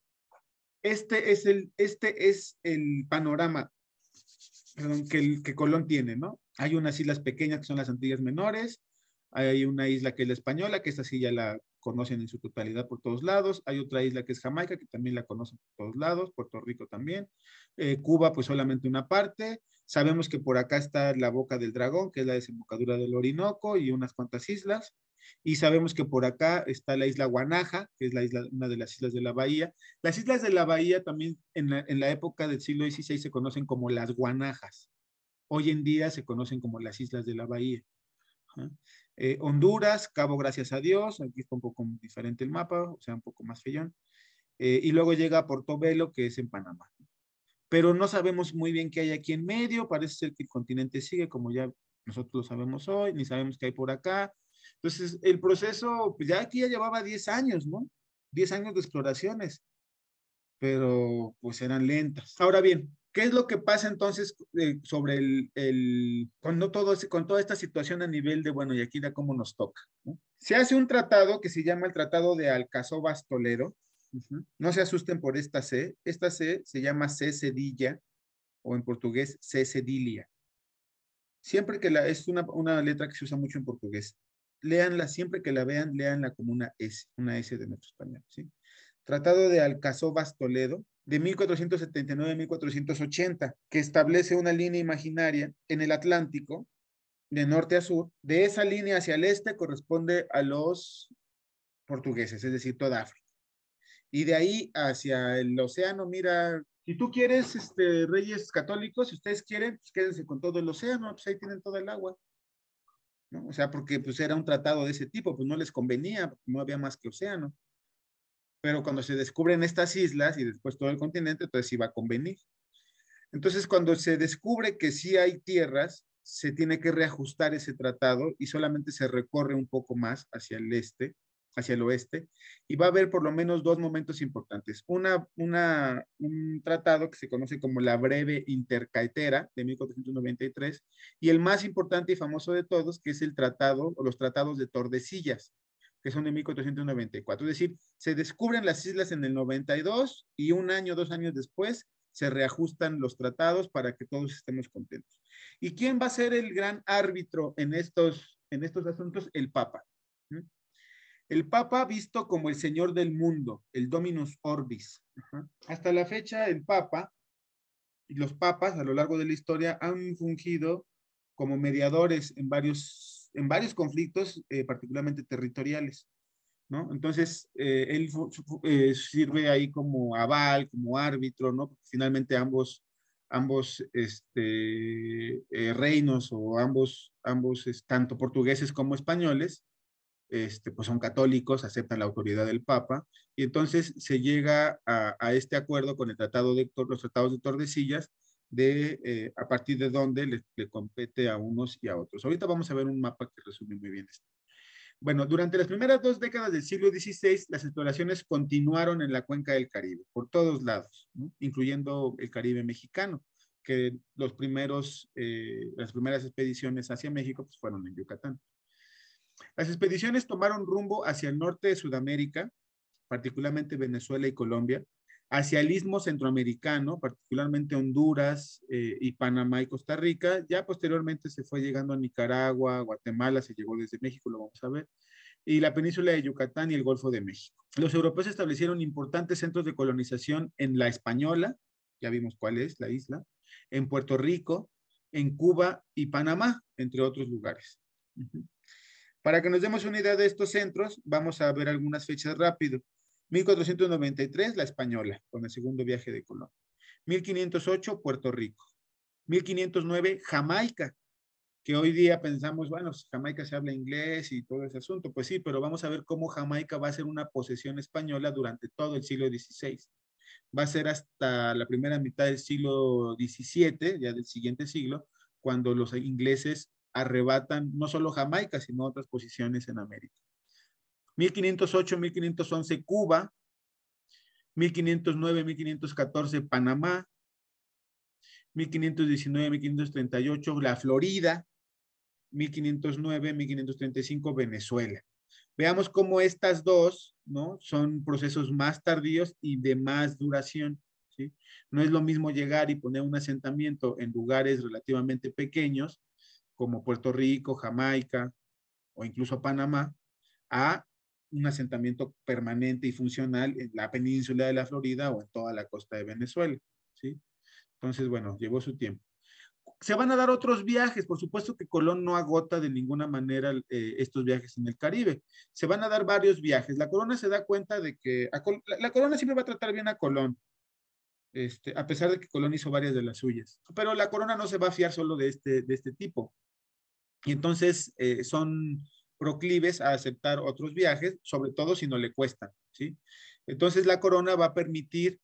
Speaker 1: este es el panorama, perdón, que Colón tiene, ¿no? Hay unas islas pequeñas que son las Antillas Menores, hay una isla que es la Española, que esta sí ya la conocen en su totalidad por todos lados, hay otra isla que es Jamaica, que también la conocen por todos lados, Puerto Rico también, Cuba pues solamente una parte, sabemos que por acá está la Boca del Dragón, que es la desembocadura del Orinoco, y unas cuantas islas, y sabemos que por acá está la isla Guanaja, que es una de las islas de la bahía. Las islas de la bahía también en la época del siglo XVI se conocen como las Guanajas. Hoy en día se conocen como las islas de la bahía. Honduras, Cabo Gracias a Dios, aquí está un poco diferente el mapa, o sea, un poco más feyón. Y luego llega a Portobelo, que es en Panamá. Pero no sabemos muy bien qué hay aquí en medio, parece ser que el continente sigue como ya nosotros lo sabemos hoy, ni sabemos qué hay por acá. Entonces, el proceso, pues ya aquí ya llevaba 10 años, ¿no? 10 años de exploraciones, pero pues eran lentas. Ahora bien, ¿qué es lo que pasa entonces sobre con toda esta situación a nivel de, bueno, y aquí da cómo nos toca, ¿no? Se hace un tratado que se llama el Tratado de Alcazobas Toledo. No se asusten por esta C se llama C cedilla, o en portugués C cedilia. Siempre que es una letra que se usa mucho en portugués. Léanla, siempre que la vean, léanla como una S de nuestro español, ¿sí? Tratado de Alcazobas Toledo, de 1479 a 1480, que establece una línea imaginaria en el Atlántico, de norte a sur. De esa línea hacia el este corresponde a los portugueses, es decir, toda África. Y de ahí hacia el océano, mira, si tú quieres, reyes católicos, si ustedes quieren, pues quédense con todo el océano, pues ahí tienen toda el agua, ¿no? O sea, porque pues era un tratado de ese tipo, pues no les convenía, porque no había más que océano. Pero cuando se descubren estas islas y después todo el continente, entonces sí va a convenir. Entonces, cuando se descubre que sí hay tierras, se tiene que reajustar ese tratado y solamente se recorre un poco más hacia el este, hacia el oeste, y va a haber por lo menos 2 momentos importantes. Un tratado que se conoce como la Breve Intercaetera de 1493, y el más importante y famoso de todos, que es el tratado o los tratados de Tordesillas, que son de 1494. Es decir, se descubren las islas en el 92 y un año, 2 años después se reajustan los tratados para que todos estemos contentos. ¿Y quién va a ser el gran árbitro en estos asuntos? El Papa. El Papa visto como el Señor del mundo, el Dominus Orbis. Hasta la fecha, el Papa y los papas a lo largo de la historia han fungido como mediadores en varios conflictos, particularmente territoriales, ¿no? Entonces, él sirve ahí como aval, como árbitro, ¿no? Porque finalmente ambos reinos, o ambos tanto portugueses como españoles, pues son católicos, aceptan la autoridad del Papa, y entonces se llega a este acuerdo con el tratado los tratados de Tordesillas, a partir de donde le compete a unos y a otros. Ahorita vamos a ver un mapa que resume muy bien esto. Bueno, durante las primeras 2 décadas del siglo XVI, las exploraciones continuaron en la cuenca del Caribe, por todos lados, ¿no? Incluyendo el Caribe mexicano, que las primeras expediciones hacia México pues, fueron en Yucatán. Las expediciones tomaron rumbo hacia el norte de Sudamérica, particularmente Venezuela y Colombia, hacia el istmo centroamericano, particularmente Honduras y Panamá y Costa Rica. Ya posteriormente se fue llegando a Nicaragua, Guatemala, se llegó desde México, lo vamos a ver, y la península de Yucatán y el Golfo de México. Los europeos establecieron importantes centros de colonización en La Española, ya vimos cuál es la isla, en Puerto Rico, en Cuba y Panamá, entre otros lugares. Para que nos demos una idea de estos centros, vamos a ver algunas fechas rápido. 1493, La Española, con el segundo viaje de Colón. 1508, Puerto Rico. 1509, Jamaica, que hoy día pensamos, bueno, Jamaica se habla inglés y todo ese asunto. Pues sí, pero vamos a ver cómo Jamaica va a ser una posesión española durante todo el siglo XVI. Va a ser hasta la primera mitad del siglo XVII, ya del siguiente siglo, cuando los ingleses arrebatan no solo Jamaica, sino otras posiciones en América. 1508, 1511, Cuba. 1509, 1514, Panamá. 1519, 1538, la Florida. 1509, 1535, Venezuela. Veamos cómo estas dos, ¿no? Son procesos más tardíos y de más duración, ¿sí? No es lo mismo llegar y poner un asentamiento en lugares relativamente pequeños, como Puerto Rico, Jamaica o incluso Panamá, a un asentamiento permanente y funcional en la península de la Florida o en toda la costa de Venezuela, ¿sí? Entonces, bueno, llevó su tiempo. Se van a dar otros viajes, por supuesto que Colón no agota de ninguna manera estos viajes en el Caribe. Se van a dar varios viajes. La corona se da cuenta de que la corona siempre va a tratar bien a Colón, a pesar de que Colón hizo varias de las suyas. Pero la corona no se va a fiar solo de este tipo. Y entonces son proclives a aceptar otros viajes, sobre todo si no le cuestan, ¿sí? Entonces la corona va a permitir,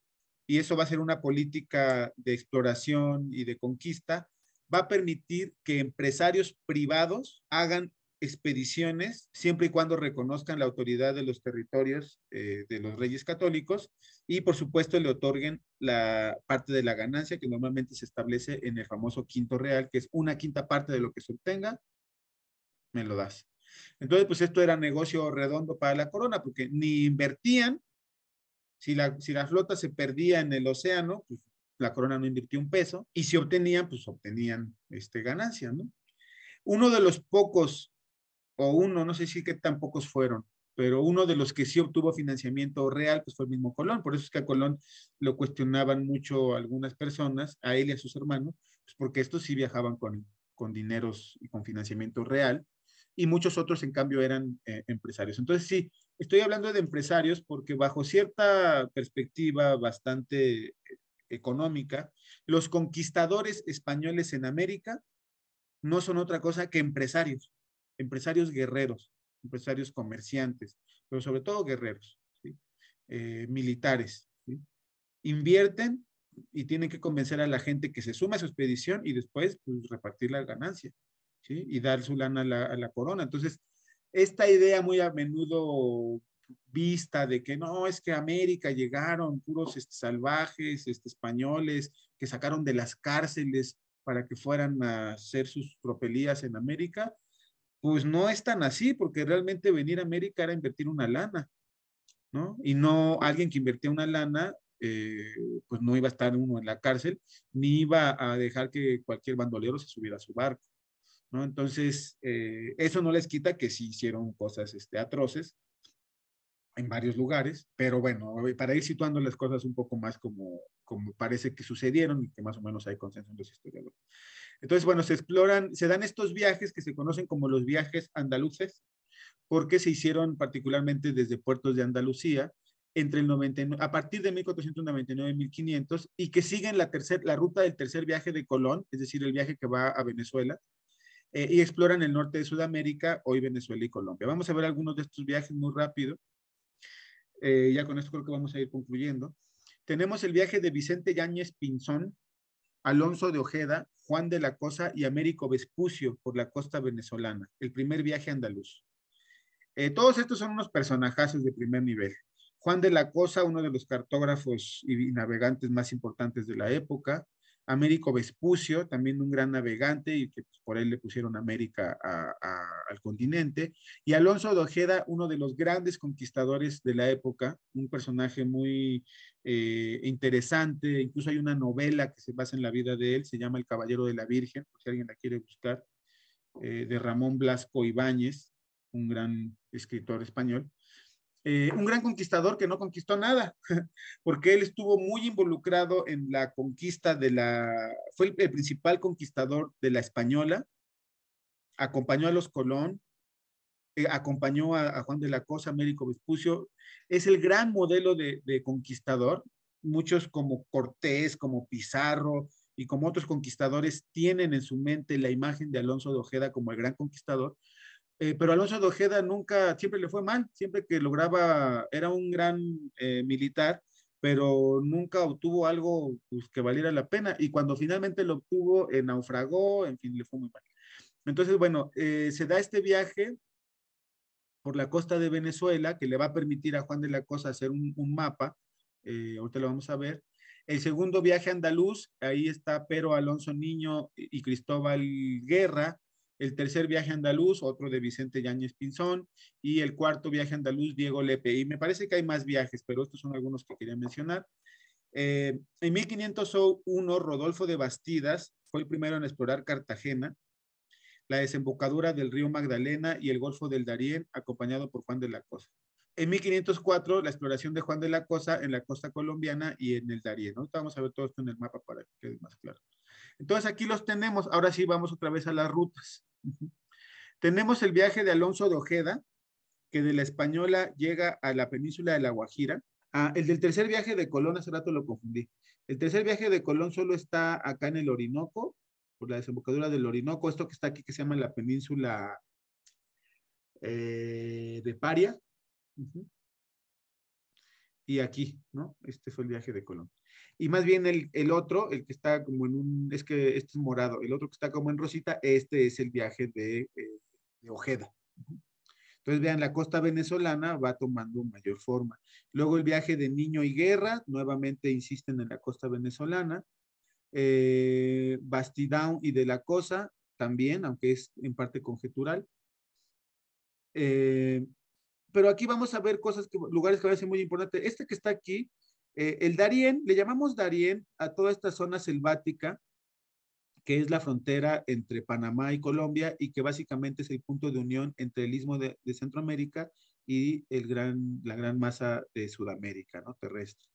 Speaker 1: y eso va a ser una política de exploración y de conquista, va a permitir que empresarios privados hagan expediciones siempre y cuando reconozcan la autoridad de los territorios de los reyes católicos y por supuesto le otorguen la parte de la ganancia que normalmente se establece en el famoso quinto real, que es una quinta parte de lo que se obtenga, me lo das. Entonces, pues esto era negocio redondo para la corona, porque ni invertían, si la flota se perdía en el océano, pues la corona no invirtió un peso, y si obtenían, pues obtenían ganancia, ¿no? Uno de los pocos, o uno, no sé si qué tan pocos fueron, pero uno de los que sí obtuvo financiamiento real, pues fue el mismo Colón. Por eso es que a Colón lo cuestionaban mucho algunas personas, a él y a sus hermanos, pues porque estos sí viajaban con dineros y con financiamiento real, y muchos otros, en cambio, eran empresarios. Entonces, sí, estoy hablando de empresarios porque bajo cierta perspectiva bastante económica, los conquistadores españoles en América no son otra cosa que empresarios guerreros, empresarios comerciantes, pero sobre todo guerreros, ¿sí? Militares, ¿sí? Invierten y tienen que convencer a la gente que se suma a su expedición y después pues, repartir la ganancia, ¿sí? Y dar su lana a la corona. Entonces, esta idea muy a menudo vista de que no, es que a América llegaron puros salvajes, españoles, que sacaron de las cárceles para que fueran a hacer sus tropelías en América, pues no es tan así, porque realmente venir a América era invertir una lana, ¿no? Y no alguien que invertía una lana, pues no iba a estar uno en la cárcel, ni iba a dejar que cualquier bandolero se subiera a su barco, ¿no? Entonces, eso no les quita que sí hicieron cosas atroces en varios lugares, pero bueno, para ir situando las cosas un poco más como parece que sucedieron y que más o menos hay consenso en los historiadores. Entonces, bueno, se dan estos viajes que se conocen como los viajes andaluces, porque se hicieron particularmente desde puertos de Andalucía entre el 99, a partir de 1499 y 1500, y que siguen la ruta del tercer viaje de Colón, es decir, el viaje que va a Venezuela, y exploran el norte de Sudamérica, hoy Venezuela y Colombia. Vamos a ver algunos de estos viajes muy rápido. Ya con esto creo que vamos a ir concluyendo. Tenemos el viaje de Vicente Yáñez Pinzón, Alonso de Ojeda, Juan de la Cosa y Américo Vespucio por la costa venezolana, el primer viaje andaluz. Todos estos son unos personajazos de primer nivel. Juan de la Cosa, uno de los cartógrafos y navegantes más importantes de la época. Américo Vespucio, también un gran navegante y que pues, por él le pusieron América al continente. Y Alonso de Ojeda, uno de los grandes conquistadores de la época, un personaje muy interesante. Incluso hay una novela que se basa en la vida de él, se llama El Caballero de la Virgen, por si alguien la quiere buscar, de Ramón Blasco Ibáñez, un gran escritor español. Un gran conquistador que no conquistó nada, porque él estuvo muy involucrado en la conquista fue el principal conquistador de la Española, acompañó a los Colón, acompañó a Juan de la Cosa, Américo Vespucio, es el gran modelo de conquistador. Muchos como Cortés, como Pizarro y como otros conquistadores tienen en su mente la imagen de Alonso de Ojeda como el gran conquistador, pero Alonso de Ojeda nunca, siempre le fue mal, siempre que lograba, era un gran militar, pero nunca obtuvo algo pues, que valiera la pena, y cuando finalmente lo obtuvo, naufragó, en fin, le fue muy mal. Entonces, bueno, se da este viaje por la costa de Venezuela, que le va a permitir a Juan de la Cosa hacer un mapa, ahorita lo vamos a ver. El segundo viaje andaluz, ahí está Pero Alonso Niño y Cristóbal Guerra. El tercer viaje andaluz, otro de Vicente Yáñez Pinzón. Y el cuarto viaje andaluz, Diego Lepe. Y me parece que hay más viajes, pero estos son algunos que quería mencionar. En 1501, Rodolfo de Bastidas fue el primero en explorar Cartagena, la desembocadura del río Magdalena y el Golfo del Darién, acompañado por Juan de la Cosa. En 1504, la exploración de Juan de la Cosa en la costa colombiana y en el Darién, ¿no? Vamos a ver todo esto en el mapa para que quede más claro. Entonces aquí los tenemos. Ahora sí vamos otra vez a las rutas. Tenemos el viaje de Alonso de Ojeda, que de la Española llega a la península de La Guajira. El del tercer viaje de Colón, hace rato lo confundí. El tercer viaje de Colón solo está acá en el Orinoco, por la desembocadura del Orinoco, esto que está aquí que se llama la península de Paria. Y aquí, ¿no? Este fue el viaje de Colón. Y más bien el otro, el que está como es que este es morado, el otro que está como en rosita, este es el viaje de Ojeda. Entonces, vean, la costa venezolana va tomando mayor forma. Luego el viaje de Niño y Guerra, nuevamente insisten en la costa venezolana. Bastidão y de la Cosa, también, aunque es en parte conjetural. Pero aquí vamos a ver lugares que van a ser muy importantes. Este que está aquí, el Darién, le llamamos Darién a toda esta zona selvática, que es la frontera entre Panamá y Colombia y que básicamente es el punto de unión entre el istmo de Centroamérica y la gran masa de Sudamérica, ¿no? Terrestre.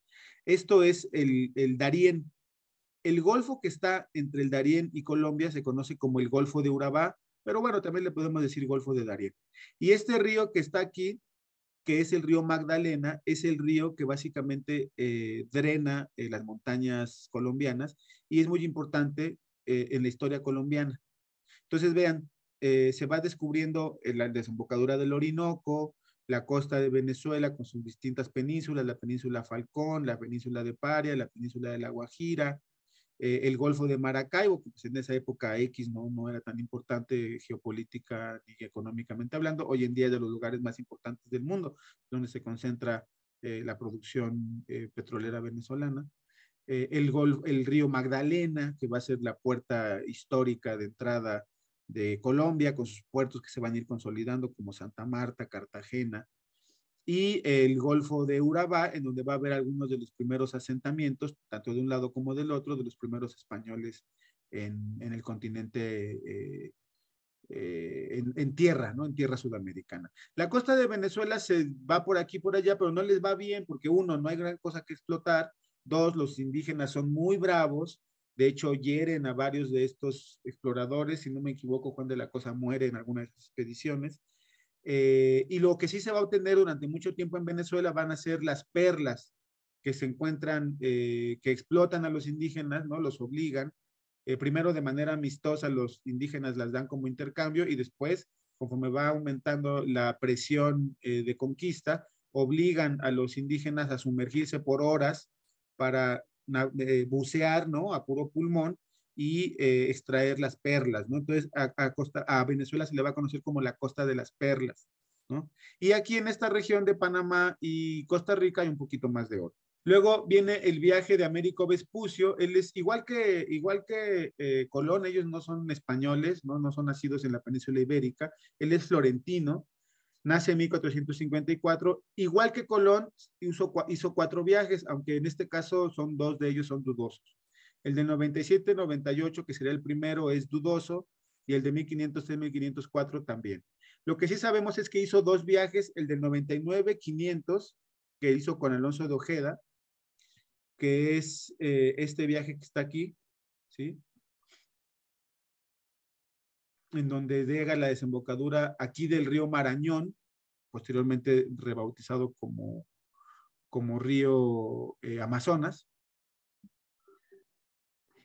Speaker 1: Esto es el Darién. El golfo que está entre el Darién y Colombia se conoce como el Golfo de Urabá, pero bueno, también le podemos decir Golfo de Darién. Y este río que está aquí, que es el río Magdalena, es el río que básicamente drena las montañas colombianas y es muy importante en la historia colombiana. Entonces, vean, se va descubriendo la desembocadura del Orinoco, la costa de Venezuela con sus distintas penínsulas, la península Falcón, la península de Paria, la península de La Guajira, el Golfo de Maracaibo, que pues en esa época X no era tan importante geopolítica ni económicamente hablando, hoy en día es de los lugares más importantes del mundo, donde se concentra la producción petrolera venezolana. El río Magdalena, que va a ser la puerta histórica de entrada de Colombia, con sus puertos que se van a ir consolidando, como Santa Marta, Cartagena, y el Golfo de Urabá, en donde va a haber algunos de los primeros asentamientos, tanto de un lado como del otro, de los primeros españoles en el continente, en tierra, ¿no? En tierra sudamericana. La costa de Venezuela se va por aquí, por allá, pero no les va bien porque uno, no hay gran cosa que explotar, dos, los indígenas son muy bravos, de hecho hieren a varios de estos exploradores, si no me equivoco, Juan de la Cosa muere en alguna de estas expediciones. Y lo que sí se va a obtener durante mucho tiempo en Venezuela van a ser las perlas que se encuentran, que explotan a los indígenas, ¿no? Los obligan Primero de manera amistosa los indígenas las dan como intercambio y después, conforme va aumentando la presión de conquista, obligan a los indígenas a sumergirse por horas para bucear, ¿no? A puro pulmón y extraer las perlas, ¿no? Entonces a Venezuela se le va a conocer como la Costa de las Perlas, ¿no? Y aquí en esta región de Panamá y Costa Rica hay un poquito más de oro. Luego viene el viaje de Américo Vespucio. Él es igual que Colón, ellos no son españoles, ¿no? No son nacidos en la península ibérica. Él es florentino, nace en 1454. Igual que Colón, hizo 4 viajes, aunque en este caso son 2 de ellos son dudosos. El del 97-98, que sería el primero, es dudoso, y el de 1503-1504 también. Lo que sí sabemos es que hizo 2 viajes, el del 99-500, que hizo con Alonso de Ojeda, que es este viaje que está aquí, ¿sí? En donde llega la desembocadura aquí del río Marañón, posteriormente rebautizado como río Amazonas.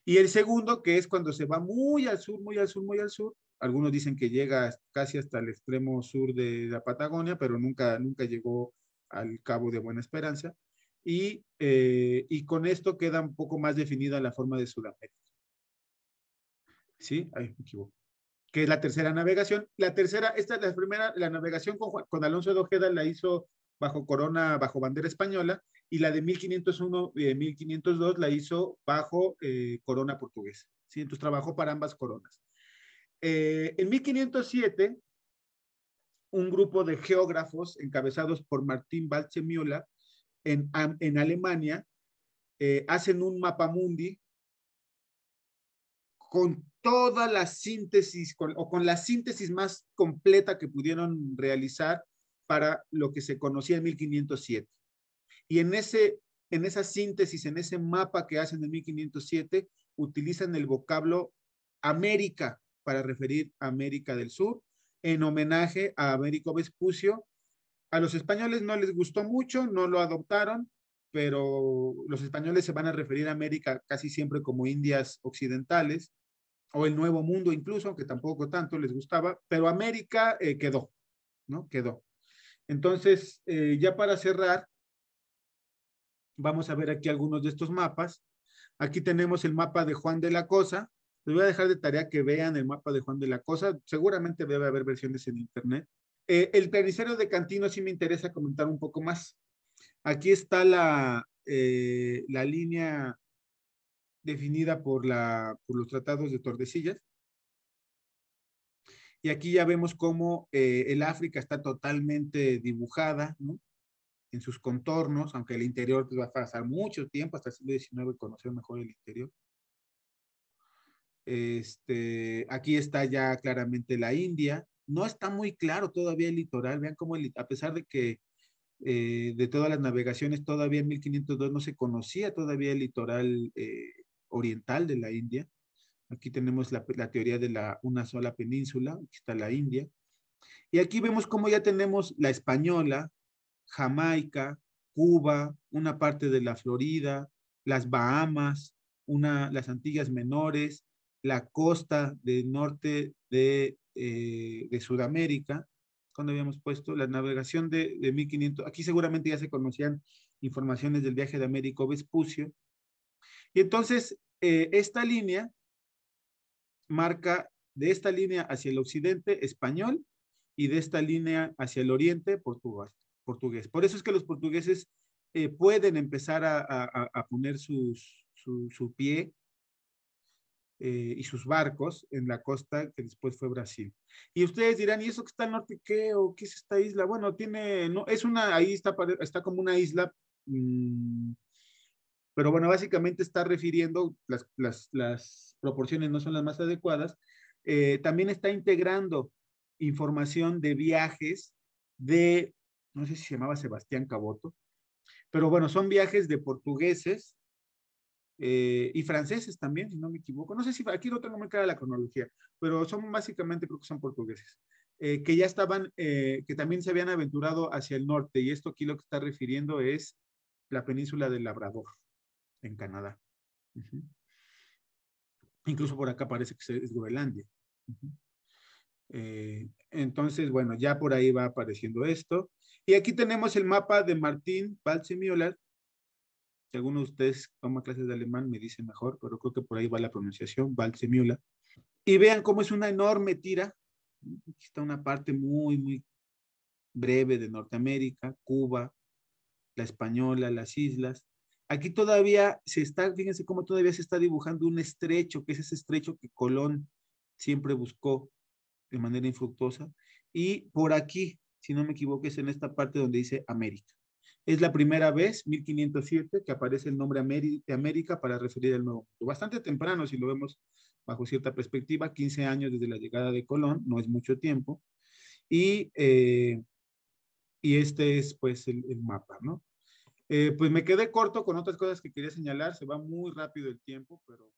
Speaker 1: Y el segundo, que es cuando se va muy al sur, muy al sur, muy al sur. Algunos dicen que llega casi hasta el extremo sur de la Patagonia, pero nunca llegó al Cabo de Buena Esperanza. Y con esto queda un poco más definida la forma de Sudamérica. ¿Sí? Ahí me equivoco. Que es la tercera navegación. Esta es la primera, la navegación con Alonso de Ojeda la hizo bajo corona, bajo bandera española, y la de 1501 y 1502 la hizo bajo corona portuguesa. ¿Sí? Entonces trabajó para ambas coronas. En 1507, un grupo de geógrafos encabezados por Martín Waldseemüller en Alemania hacen un mapamundi con toda la síntesis, con la síntesis más completa que pudieron realizar para lo que se conocía en 1507. Y en esa síntesis, en ese mapa que hacen en 1507, utilizan el vocablo América para referir a América del Sur, en homenaje a Américo Vespucio. A los españoles no les gustó mucho, no lo adoptaron, pero los españoles se van a referir a América casi siempre como Indias Occidentales, o el Nuevo Mundo incluso, aunque tampoco tanto les gustaba, pero América quedó, ¿no? Quedó. Entonces, ya para cerrar, vamos a ver aquí algunos de estos mapas. Aquí tenemos el mapa de Juan de la Cosa. Les voy a dejar de tarea que vean el mapa de Juan de la Cosa. Seguramente debe haber versiones en internet. El planificario de Cantino sí me interesa comentar un poco más. Aquí está la línea definida por los tratados de Tordesillas. Y aquí ya vemos cómo el África está totalmente dibujada, ¿no? En sus contornos, aunque el interior pues, va a pasar mucho tiempo, hasta el siglo XIX, conocer mejor el interior. Aquí está ya claramente la India. No está muy claro todavía el litoral. Vean cómo, a pesar de que de todas las navegaciones, todavía en 1502 no se conocía todavía el litoral oriental de la India. Aquí tenemos la teoría de una sola península, aquí está la India. Y aquí vemos cómo ya tenemos la Española, Jamaica, Cuba, una parte de la Florida, las Bahamas, las Antillas Menores, la costa del norte de Sudamérica, cuando habíamos puesto la navegación de 1500, aquí seguramente ya se conocían informaciones del viaje de Américo Vespucio. Y entonces, esta línea marca de esta línea hacia el occidente español y de esta línea hacia el oriente portugués. Por eso es que los portugueses pueden empezar a poner su pie y sus barcos en la costa que después fue Brasil. Y ustedes dirán, ¿y eso que está al norte qué? ¿O qué es esta isla? Bueno, no, ahí está como una isla, pero bueno, básicamente está refiriendo, las proporciones no son las más adecuadas, también está integrando información de viajes no sé si se llamaba Sebastián Caboto, pero bueno, son viajes de portugueses y franceses también, si no me equivoco. No sé si aquí no tengo muy clara la cronología, pero son básicamente, creo que son portugueses, que ya estaban, que también se habían aventurado hacia el norte, y esto aquí lo que está refiriendo es la península del Labrador, en Canadá. Incluso por acá parece que es Groenlandia. Entonces, bueno, ya por ahí va apareciendo esto. Y aquí tenemos el mapa de Martin Waldseemüller. Si alguno de ustedes toma clases de alemán, me dice mejor, pero creo que por ahí va la pronunciación, Waldseemüller. Y vean cómo es una enorme tira. Aquí está una parte muy, muy breve de Norteamérica, Cuba, la Española, las islas. Aquí todavía se está, fíjense cómo todavía se está dibujando un estrecho, que es ese estrecho que Colón siempre buscó de manera infructuosa. Y por aquí, si no me equivoco, es en esta parte donde dice América. Es la primera vez, 1507, que aparece el nombre de América para referir al Nuevo Mundo. Bastante temprano, si lo vemos bajo cierta perspectiva, 15 años desde la llegada de Colón, no es mucho tiempo. Y, eh, y este es pues el mapa, ¿no? Pues me quedé corto con otras cosas que quería señalar, se va muy rápido el tiempo, pero